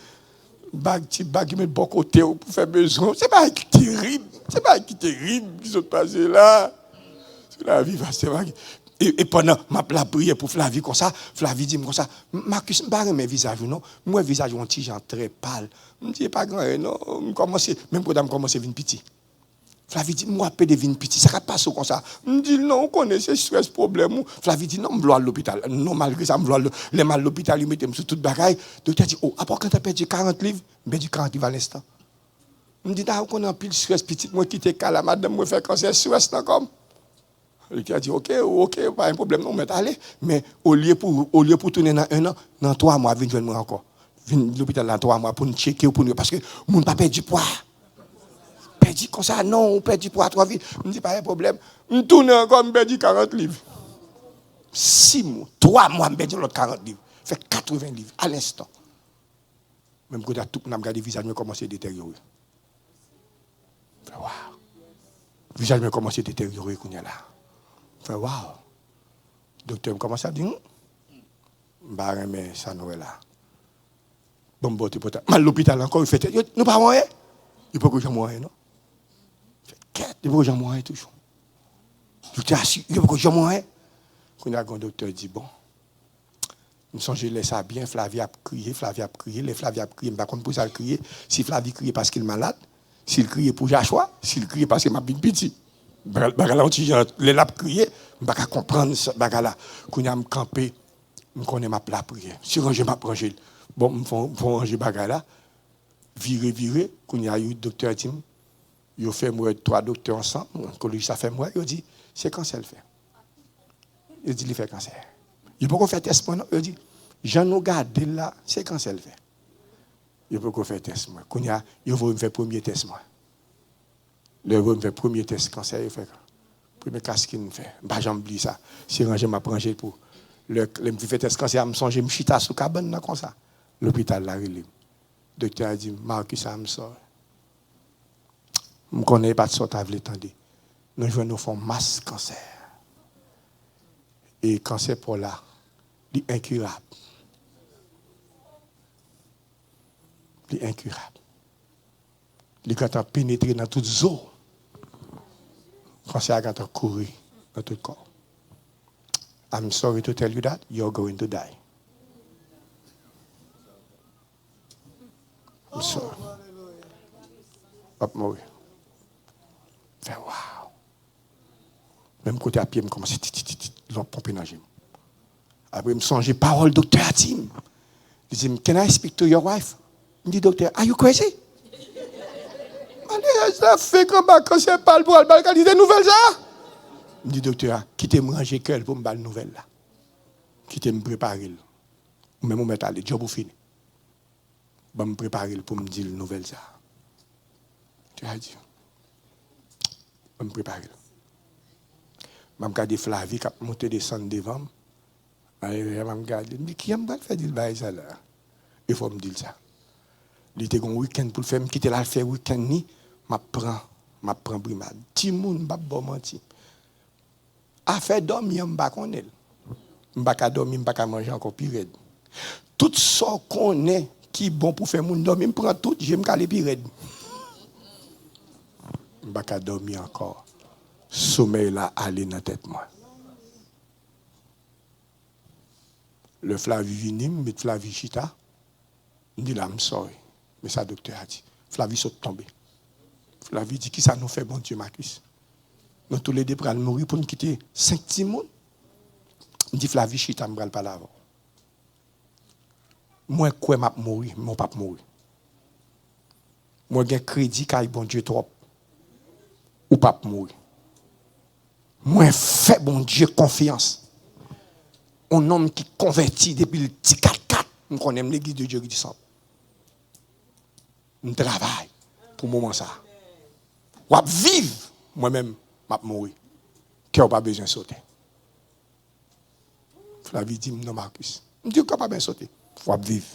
Bag met bon côté pour faire besoin. C'est pas terrible, c'est pas terrible qui sont passés là. C'est la vie c'est pas. Et pendant ma prière pour Flavie comme ça, Flavie dit comme ça, Marcus, je ne pas mes visages non, moi visage un petit gens très pâle. Je dis pas grand non, même quand je commence à venir petit. Flavie dit moi peu de venir petit, ça passe comme ça. Je dis non, on connaît ce stress problème. Flavie dit non, je dois à l'hôpital. Non malgré ça, je dois les mal à l'hôpital, il mettait sur toute bagaille. Docteur dit oh, après quand tu as perdu 40 livres, je perdu 40 livres à l'instant. Je me dis on connaît un pile stress petit, moi quitter la madame moi faire cancer stress comme. Il a dit, ok, pas un problème, non, mais allez. Mais au lieu pour tourner dans 1 an, dans 3 mois, venez joindre moi encore. Venez à l'hôpital dans 3 mois pour nous checker, parce que nous ne pas perdre du poids. Perdu comme ça, non, on perd du poids 3 vies. Je ne dis pas un problème. Je tourne encore, je perds 40 livres. 6 mois, 3 mois, je perds l'autre 40 livres. Fait 80 livres à l'instant. Même quand tout le monde a regardé le visage, je commence à détériorer. Waouh. Le visage me commence à détériorer quand il y a là. Waouh! Docteur, comment ça dit? Mais ça nous est là. Bon, peut-être. Mais l'hôpital encore, il fait. Nous pas moyen. Il faut que j'en moyen, non? Il faut que j'en moyen toujours. Je t'assure, il faut que j'en moyen. Quand le docteur dit, bon, je me sens que je laisse ça bien. Flavie a crié, les Flavie a crié. Je ne sais pas pour ça crier. Si Flavie crie parce qu'il est malade, s'il crie pour Joshua, s'il crie parce qu'il m'a bien petit. Les lap crier, je ne peux pas comprendre ce bagala. Quand je me campé, je connais ma prière. Si je ma ranger, bon, je vais ranger bagala, virer, quand il y a eu le docteur Tim, il fait moi 3 docteurs ensemble, quand lui ça fait moi, il dit, c'est quand ça le fait. Il dit, il fait cancer. Il peut qu'on fait test moi, non? Il dit, j'en ai gardé là, c'est quand ça le fait. Il peut qu'on fait test moi. Quand il va me faire premier test moi. Le me fait premier test cancer, il fait premier casque qu'il me fait. Bah j'oublie ça. Si ranger m'a prangé pour le me fait test cancer, me songer me chita sous cabane là comme ça. L'hôpital là relé. Docteur a dit Marcus ça me sort. Me connais pas de sorte à vle tande. Nous jouons nous font masse cancer. Et cancer pour là, il est incurable. Il est incurable. Il a pénétré dans toute zone. Quand c'est à courir dans tout le corps. I'm sorry to tell you that you're going to die. I'm sorry. Hop, mourir. Fait wow. Même côté à pied, je commence à Ils ont pompé dans gym. Après, je me songe parole docteur Atim. Il dit, can I speak to your wife? Il dit, docteur, are you crazy? Ça fait quand c'est pas le pour le dit des nouvelles ça. Il dit, docteur, quittez-moi ranger cœur pour me faire nouvelle là. Quittez-moi préparer. Ou même mettre aller, job ou fini. Je me préparer pour me dire nouvelle ça. Tu as dit. Je me préparer. Je me regarde Flavie qui a monté descendre devant. Je me regarde, je me dis, qui a fait dire ça là? Il faut me dire ça. Il était un week-end pour le faire, quitter là, faire week-end ni, je prends brimade. Timoun, je ne menti. Affaire dormir, je ne sais pas. Je ne sais pas dormir, je ne sais pas manger encore pire. Tout ce qu'on est qui est bon pour faire mon dormir, je prends tout, je me cale pire. Je ne sais pas dormir encore. Sommeil là, aller dans la tête moi. Le Flavie vini, me met Flavie chita. Il dit là, je suis sorry. Mais ça, docteur a dit. Flavie saute tombé. Flavie dit, qui ça nous fait, bon Dieu, Marcus? Nous tous les deux pour mourir pour nous quitter 5 petits monde. Il dit, Flavie chita, je ne vais pas là. Moi, quoi, je vais mourir, mais je ne vais pas mourir. Moi, j'ai un crédit car bon Dieu trop. Ou pas mourir. Moi, fais bon Dieu confiance. Un homme qui convertit depuis le petit 4-4. Je connais l'église de Dieu qui dit ça. Je travaille pour le moment ça. Je vivre, moi-même, je vais mourir. Qui n'a pas besoin de sauter. Flavie dit, non, Marcus. Je dis, pas besoin de sauter. Il faut vivre.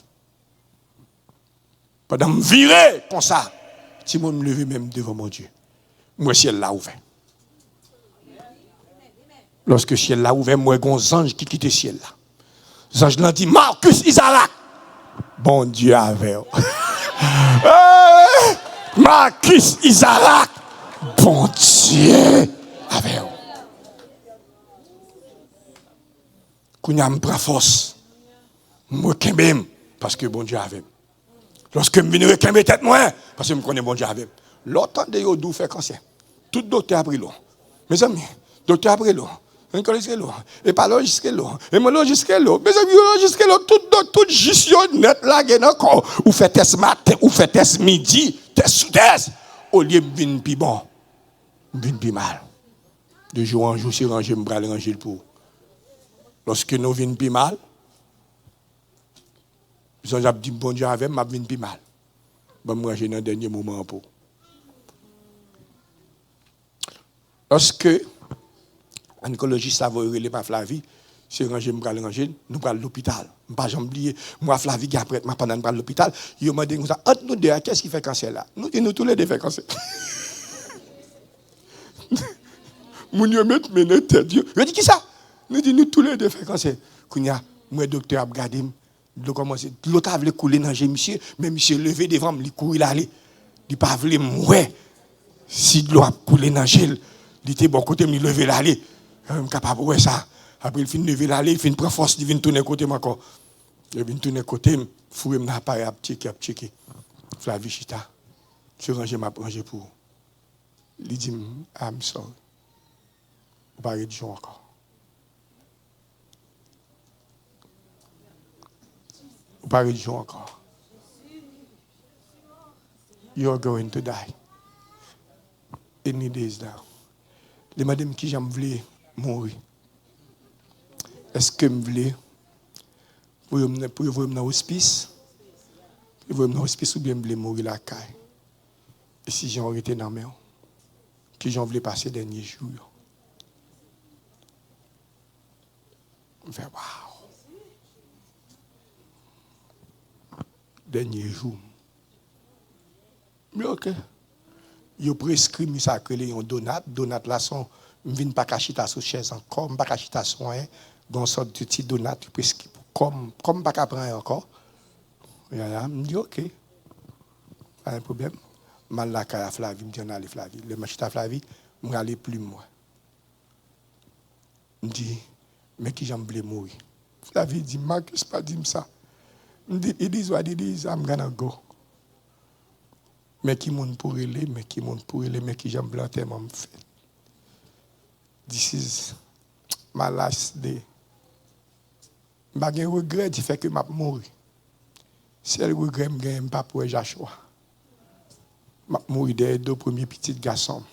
Pendant que je virer comme ça, si je me lever même devant mon Dieu, moi, ciel l'a ouvert. Lorsque le ciel l'a ouvert, moi, j'ai un ange qui quitte le ciel là. L'ange l'a dit, Marcus Isaac. Bon Dieu avec. Marcus Isaac. Bon Dieu avec. Quand je prends force, moi, je parce que bon Dieu avec. Lorsque je viens de tête moi, parce que je connais bon Dieu avec. L'autre de vous d'où fait cancer. Tout docteur a pris l'eau. Mes amis, docteur a pris l'eau. Et pas logique l'eau. Et mon logique l'eau. Mes amis, logique l'eau. Tout gestion net là, encore. Ou fait test matin, ou fait test midi, test sous test. Au lieu de venir plus bon, venir plus mal. De jour en jour, c'est ranger, me bral ranger pour. Lorsque nous venons plus mal, j'ai dit bon Dieu avec, m'a venir plus mal. Je vais me ranger dans le dernier moment pour. Lorsque oncologiste a volé par Flavie, c'est ranger, nous allons à l'hôpital. Je ne vais pas oublier, moi, Flavie, après, je pendant à l'hôpital, il m'a dit, entre nous deux, qu'est-ce qui fait cancer là? Nous tous les deux fait cancer. Mon Dieu, mais tête Dieu. Je dis, qui ça? Nous tous les deux fait cancer. Moi, docteur, a regardé, l'autre a voulu couler dans le monsieur, mais monsieur levé devant, il courir là, il n'a pas voulu mourir. Si de l'eau a coulé dans le gel, il était bon côté, il levé là, il est capable de voir ça. Après, il finit de lever là, il finit de prendre force, il vient tourner côté encore. Il vient tourner côté, il fouille dans l'appareil, il a checké. Flavie Chita, je range ma ranger pour. Il dit, I'm sorry. On va arrêter encore. On va arrêter encore. You're going to die. Any days now. Les madames qui j'aime voulu mourir. Est-ce que me voulez pour vous dans l'hospice? Pour vous dans l'hospice ou bien me voulez mourir la caille? Et si j'ai arrêté dans mes qui j'en voulais passer les derniers jours. Je fais waouh. Dernier jour. Mais ok. Yo prescrit mi ça que les donat là sont vinn pas cacher ta sous chaise encore pas cacher ta soin dans sorte de petit donat prescrit comme pas prendre encore ya me dit OK pas un problème mal la ka Flavie me dit on aller Flavie le machita Flavie me aller plus moi me dit mais qui j'aime blé mourir Flavie dit Marcus pas dit ça me dit it is what it is I'm gonna go. Mais qui monde pour aller, mais qui j'aime planter, m'a fait. This is ma last day. Je n'ai pas regret du fait que je suis mort. Si elle regrette, je ne pas pour Joshua. Je suis mort des deux premiers petits garçons.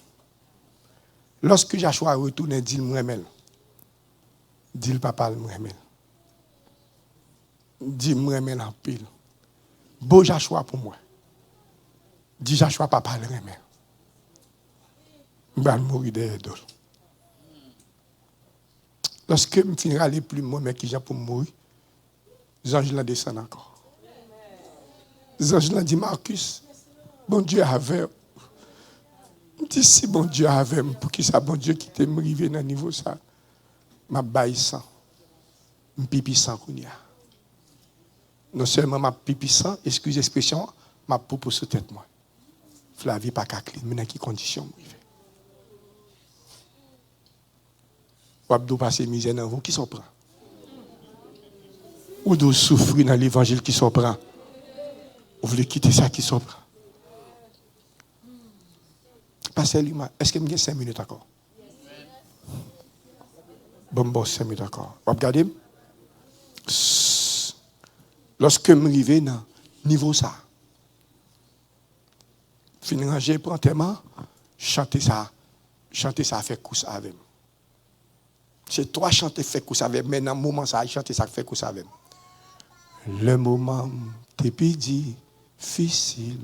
Lorsque Joshua retourne, dit le remel. Dit le papa le remel. Dit le remel en pile. Beau Joshua pour moi. Dit Joshua papa le remel. Je vais mourir des deux. Lorsque je finirai les plus moi, mais qui j'ai pour mourir, les anges descendent encore. Les anges dit Marcus, bon Dieu avait. Je dis si bon Dieu avait, pour qui ça, bon Dieu qui t'aime arrivé dans le niveau ça, je baille sans. Je pipi sans qu'on y a. Non seulement je pipi sans, excusez l'expression, je popo sur tête moi. Flavie pas qu'à clé, mais dans quelles conditions je vais. Ou doit passer misère dans vous, qui s'en prend? Ou doit souffrir dans l'évangile, qui s'en prend? Vous voulez quitter ça, qui s'en prend? Pasteur Lima, est-ce que vous avez 5 minutes encore? Bon, 5 minutes encore. Vous regardez? Lorsque je arrive dans le niveau ça, je finis ranger pour un thème, chanter ça fait coup ça avec. C'est toi chanter fait coup ça avec, mais dans le moment ça, chanter ça fait coup ça avec. Le moment t'es difficile,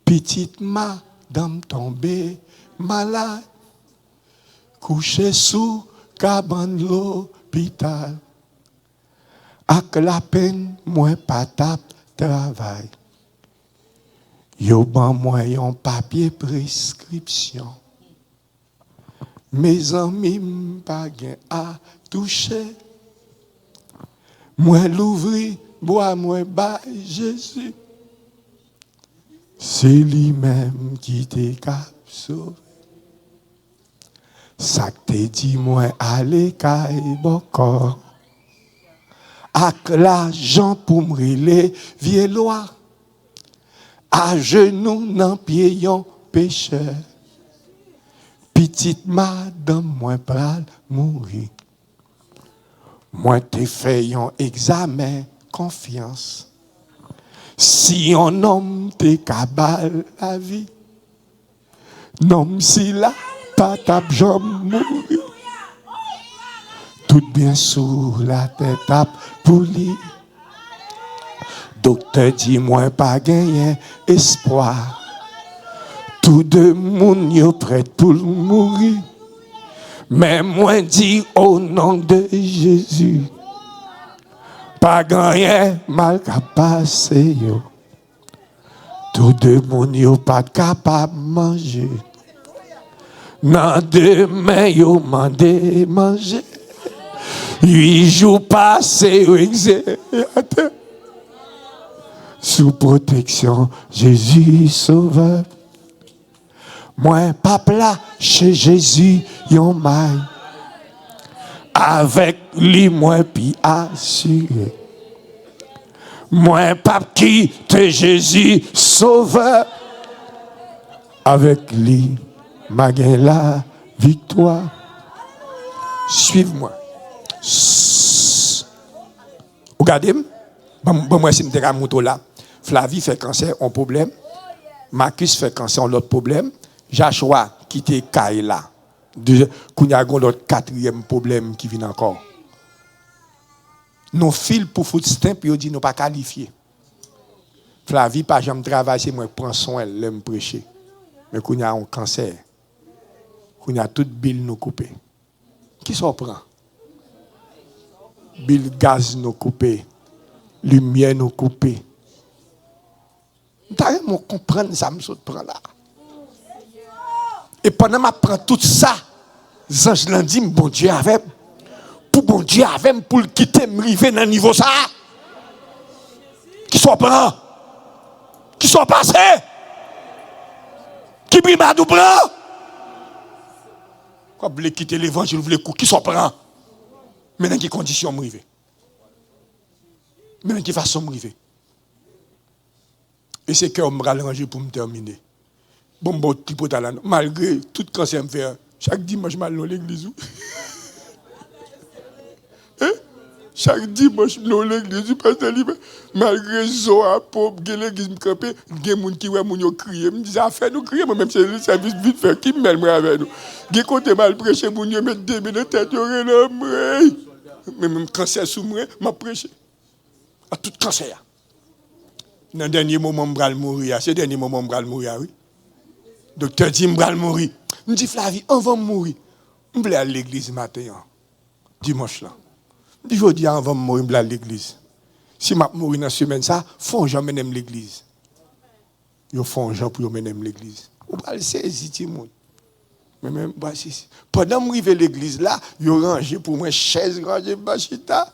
petite madame tombée malade, couchée sous cabane l'hôpital. Ak la peine, moi pas tap travail. Yo ban moi yon papier prescription. Mes amis pas gen à toucher. Moi l'ouvri, bois moi ba Jésus. C'est lui-même qui te cap sauvé. Ça te dit moi aller kay bokor. Ak l'argent pour me relé vieux loi. À genoux nan pied yon pécheur. Petite madame moi pral mourir. Moi te fait yon examen confiance. Si un homme te cabale la vie, non si la pas tap jambe mourir. Tout bien sous la tête tap pour lui. Docteur dit moi pas gagner espoir. Tout de moun yo prêt pour mourir. Mais moi dit au nom de Jésus. Pas gagner mal capable yo. Tout de moun yo pas capable manger. Nan demain yo mandé manger. 8 jours passés au exécuteur. Sous protection, Jésus sauveur. Moi, papa, chez Jésus, yon maille. Avec lui, moi, puis assuré. Moi, papa, qui te Jésus sauveur. Avec lui, ma gagne la victoire. Suive-moi. Regardez, moi, si je suis moto là, Flavie fait cancer, un problème. Marcus fait cancer, l'autre problème. Joshua qui était caille là. Qu'on y a l'autre 4e problème qui vient encore. Nos fils pour foot stamp, ils disent nous pas qualifiés. Flavie, pas jamais travailler, c'est moi prends soin, l'aime prêcher. Mais qu'on y a un cancer. Qu'on y a toute bille nous couper. Qui s'en prend? Bille gaz nous couper. Lumière nous couper. Vous comprenez ça, je prends là. Et pendant que je prends tout ça, les anges l'ont dit, bon Dieu avec, pour bon Dieu avec, pour le quitter, me river dans le niveau ça. Qui sont prend? Qui sont passés? Qui brille ma double? Quand vous voulez quitter l'évangile, vous voulez couper, qui sont prend? Mais dans quelles conditions me river? Mais dans quelle façon me river? Et c'est qu'on me rallonger pour me terminer. Bon, petit pot à la malgré tout cancer me fait, chaque dimanche, je m'allonge à l'église. Chaque dimanche, nous l'église du pasteur libre. Malgré Zoa, pauvre, l'église me campé, il y a des gens qui ont crié. Me disent, fait nous crier, moi-même, c'est le service vite fait, qui me mêle avec nous. Il y a côté mal prêché, mon Dieu, mettre 2 minutes, tête, il y aurait l'homme. Mais même cancer sous moi, m'a prêché. À tout cancer. Dans le dernier moment, je vais mourir. C'est le dernier moment, je vais mourir, oui. Docteur dit, je vais mourir. Je me dis, Flavie, on va mourir. Je vais aller à l'église matin, dimanche là. Je dis, je vais mourir, je vais aller à l'église. Si je mourir dans la semaine, ça, faut que je mène l'église. Ils font un gens pour mener l'église. On va le saisir, tout le monde. Mais même, pendant que je arrive à l'église là, ils ont rangé pour moi chaise, rangé bachita.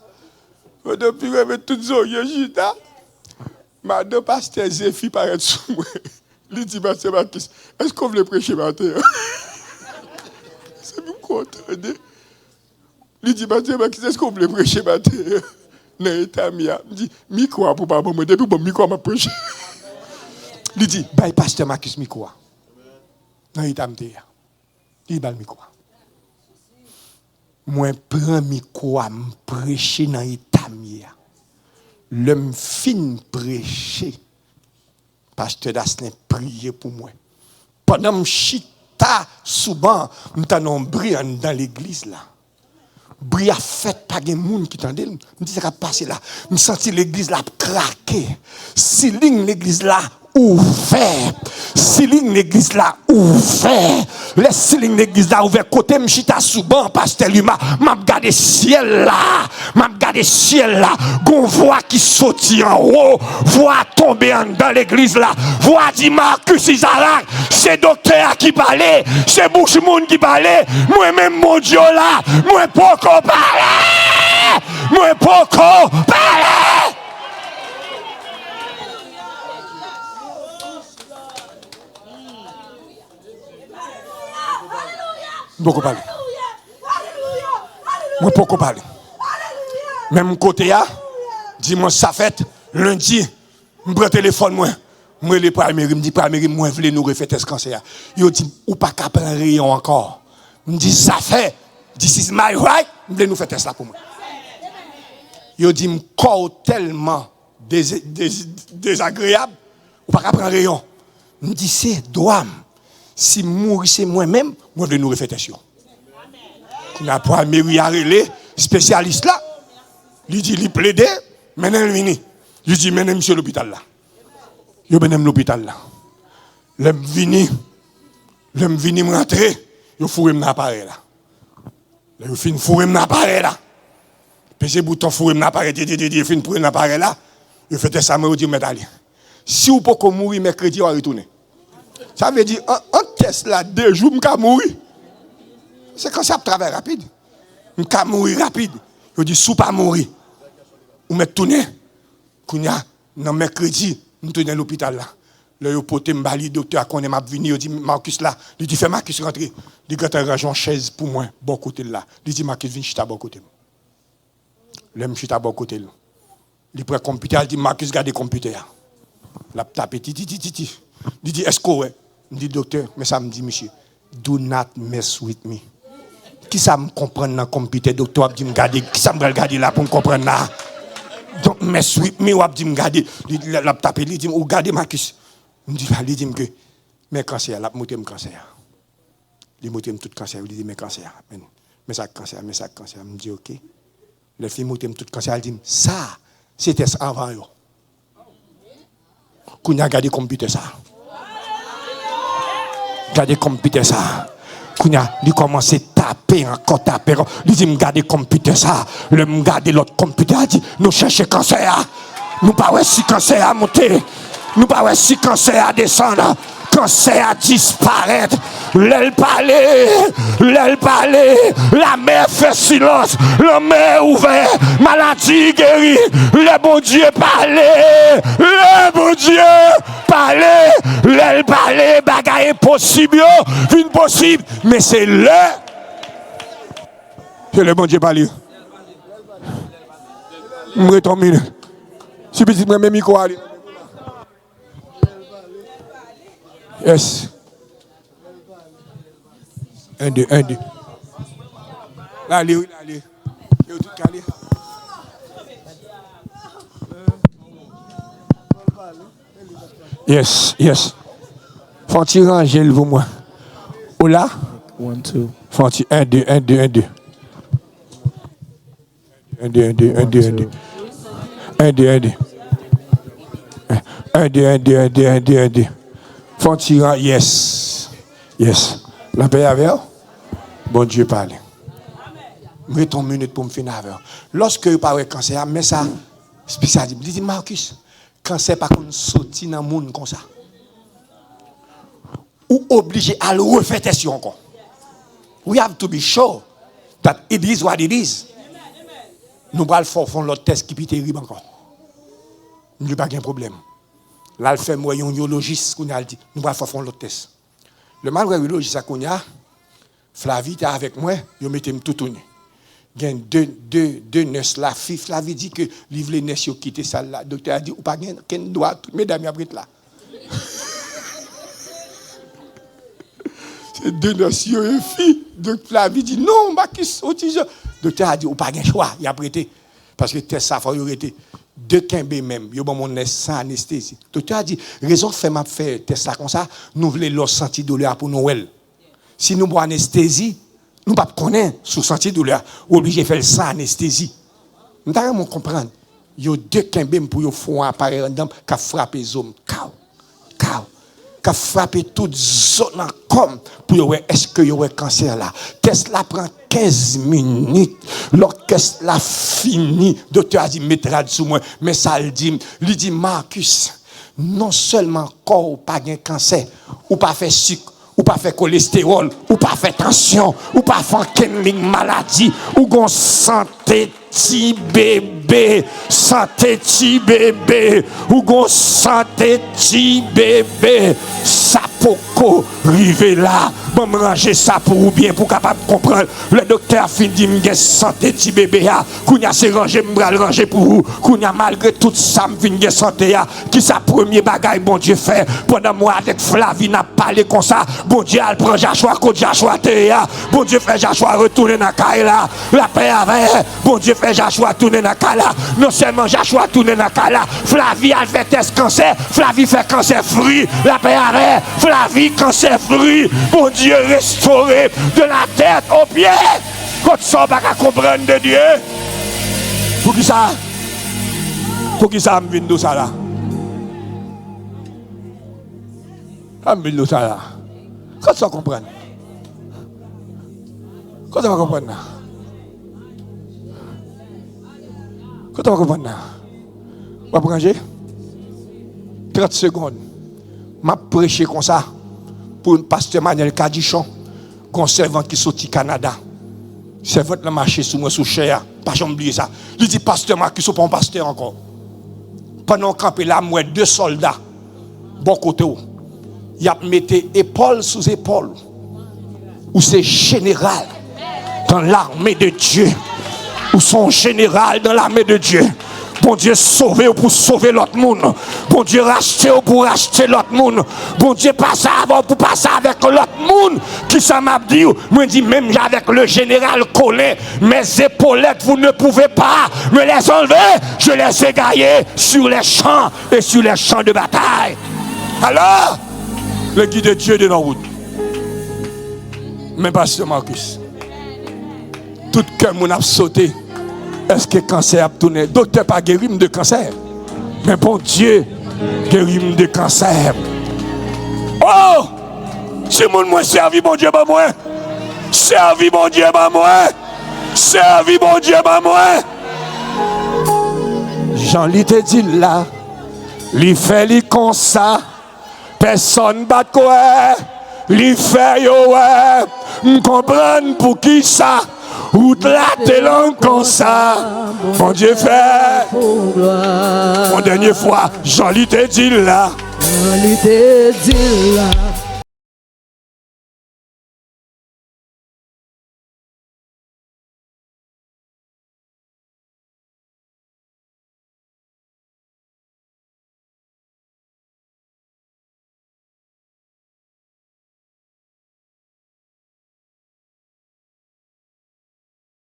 Depuis que je tout ça, chita. Madame pasteur Zéphie paraît sous moi. Il dit, pasteur Marcus, est-ce qu'on veut prêcher matin? C'est pour quoi entendre? Il dit, pasteur Marcus, est-ce qu'on veut prêcher matin? Non, il me dit, micro pour pas moi. Depuis bon micro m'a prêché. Il dit, bah, pasteur Marcus micro. Non, il t'a dit, il va le micro. Moi, prends micro à me prêcher dans l'Itamia. L'homme fin prêcher. Pasteur Dasne prier pour moi. Pendant que je chita souvent, je suis brillant dans l'église là. Brillant fait pas de monde qui t'entendait. Je me dis ça va passer là. Je sens l'église là craquer. Si l'église là ouvert. Ceiling l'église là ouvert. Les ceiling l'église là ouvert. Côté m'chita souvent pasteur Luma, m'a regardé ciel là. M'a regardé ciel là. Gon voix qui sortit en haut, voix tomber dans l'église là. Voix dit Marcus Isaac, c'est docteur qui parlait, c'est bouche moun qui parlait. Moi même mon Dieu là, moi poko parler. Moi poko parler. Beaucoup parler. Moi, beaucoup parler. Même côté, dimanche, ça fait, lundi, je prends le téléphone, moi, les primaires, je me dis, primaires, moi, je voulais nous refaire ce cancer. Ils disent, ou pas qu'à prendre rayon encore. Je me dis, ça fait, this is my right, je voulais nous faire ça pour moi. Ils disent, je corps tellement désagréable, ou pas qu'à prendre rayon. Je me dis, c'est droit. Si mourir c'est moi-même, moi de nous refaire ça. On a pour Mary Arrelé, spécialiste là. Il dit, il plaide, maintenant il vient. Il dit, maintenant monsieur l'hôpital là. Il vient l'hôpital là. L'homme vini me rentrer, il fourré mon appareil là. Il fin fourré mon appareil là. Pèse bouton fourré mon appareil, il fin fourré mon appareil là. Il fait ça, me dit, mais allez. Si vous pouvez mourir mercredi, on va retourner. Ça veut dire, en test là, 2 jours, je vais mourir. C'est quand ça travaille rapide. Je vais mourir rapide. Je dis, si pas mourir, on me tourner. Quand on mercredi, je tourne à l'hôpital là. Là, je porte le docteur qu'on est venu, il dit, Marcus là. Il dit, fais Marcus rentrer. Il dit, range une chaise pour moi, bon côté là. Il dit, Marcus, viens chita bon côté. L'homme chita bon côté là. Il prend le computer, il dit, Marcus, garde le computer. La tape, il dit, est-ce que ouais? Je dis, docteur, mais ça me dit, monsieur, do not mess with me. Qui ça me comprend dans le computer, docteur, dit me garder, qui ça me regarder là pour me comprendre là? Donc, mess with me, ou dit me garder, la tape, il dit, ou garder Marcus. Il dit que, mais cancer, la montée me cancer. Il montée tout cancer, il dit, mais cancer, mais ça cancer, mais ça cancer. Je me dis, ok. Le film montée tout cancer, il dit, ça, c'était avant yo. Qu'on a gardé computer ça. Gardez computer ça. Il commence à taper, encore taper. Il dit, gardez computer ça. Le garder l'autre computer, il dit, nous cherchons cancer. Nous pas si cancer a monté. Nous pas si cancer a descendre. Cancer a disparaître. L'aile parler, la mer fait silence, la mer ouverte, maladie guérie, le bon Dieu parler, l'aile parler, bagaille impossible, impossible, mais c'est le bon Dieu parler. Je me retombe. Si petit moi même micro aller. Yes. 1, 2. Allez. Yes, yes. Faut-il ranger le pour moi? Oh là? 1, 2. Faut-il 1, 2, 1, 2, 1, 2. 1, 2, 1, 2, 1, 2, 1, 2. 1, 2, 1, 2. 1, 2, 1, 2, 1, 2, 1, 2, 1, 2. Faut-il ranger? Yes. Yes. La paix avec vous? Bon Dieu parle. Mets ton minute pour me finir avec vous. Lorsque vous parlez de cancer, mais ça, spécial. Dit Marcus, cancer pas qu'on sorti dans le monde comme ça. Ou obligé à le refaire test encore. We have to be sure that it is what it is. Nous allons faire l'autre test qui est terrible encore. Nous n'avons pas de problème. Là, le fait moi un biologiste qu'on a dit, nous allons faire l'autre test. Le malgré biologiste qu'on a, Flavie était avec moi, il mettait tout tourné. Il y a deux nurses là, Flavie dit que livre les nurses qui quitté ça là. Le docteur a dit ou pas qu'un doit toutes mesdames après là. C'est deux nurses et filles. Donc Flavie dit non, Marcus, le docteur a dit ou pas qu'un choix, il a prêté parce que test ça faut y arrêter. De Kembe même, yo bon mon nez sans anesthésie. Le docteur a dit raison fait m'a fait test ça comme ça, nous voulons leur sentir douleur pour Noël. Si nous avons anesthésie, nous ne pouvons pas connaître sous senti douleur, obligé de faire sans anesthésie. Nous devons comprendre. Il y a deux kembem pour faire un appareil random qui a frappé les hommes. Qui a frappé toute zone comme pour voir est-ce que y a un cancer là. Test là prend 15 minutes. L'orchestre là fini. Le docteur a dit mettra sous moi. Mais ça il dit Marcus, non seulement corps ou pas de cancer, ou pas fait sucre, ou pas faire cholestérol, ou pas faire tension, ou pas faire quelle maladie, ou gon santé ti bébé, ou gon santé ti bébé, ça poko rive là, bon me ranger ça pour ou bien pour capable comprendre. Le docteur fin dit me santé ti bébé a, kounya se ranger me ranger pour vous, kounya malgré tout ça me vinn santé a, qui sa premier bagaille bon Dieu fait pendant moi avec Flavie n'a parlé comme ça. Bon Dieu, elle prend Joshua, quand Joshua te a. Bon Dieu fait Joshua retourner dans la caille là. La paix avec. Bon Dieu fait Joshua tourner dans la caille là. Non seulement Joshua tourner dans la caille là. Flavie a fait test cancer. Flavie fait cancer fruit. La paix avec. Flavie cancer fruit. Bon Dieu restauré de la tête aux pieds. Quand ça va comprendre de Dieu. Pour qui ça? Pour qui ça me vient de ça là? Amène-nous ça là. Quand ça comprendre? Quand ça va comprendre? Quand ça va comprendre? On va prendre 30 secondes. Je prêcher comme ça pour un pasteur Manuel Cadichon, un servant qui sorti du Canada. Servant qui a marché sous moi, sous cher. Pas jamais oublier ça. Il dit pasteur Marcus, il n'est pas un pasteur encore. Pendant qu'on campait là, moi, 2 soldats, bon côté où. Il a mis épaule sous épaule. Ou c'est général dans l'armée de Dieu. Ou son général dans l'armée de Dieu. Bon Dieu sauver pour sauver l'autre monde. Bon Dieu racheter pour racheter l'autre monde. Bon Dieu passer avant pour passer avec l'autre monde. Qui ça m'a dit? Moi dit même avec le général Colin, mes épaulettes vous ne pouvez pas me les enlever. Je les ai gaillées sur les champs et sur les champs de bataille. Alors le guide de Dieu de la route. Mais pasteur Marcus, tout cœur mon a sauté. Est-ce que le cancer a tourné? Docteur pas guéri de cancer. Mais bon Dieu, guéri de cancer. Oh! Si mon moi servi bon Dieu pas moi. Servi bon Dieu pas moi. Servi bon Dieu pas moi. Jean-Ly te dit là, li fait li comme ça. Personne bat quoi, li fait yo ouais, m'comprendre pour qui ça, ou de la télan comme ça, mon Dieu fait, mon dernière fois, Jean-Ly te dit là, Jean-Ly te dit là.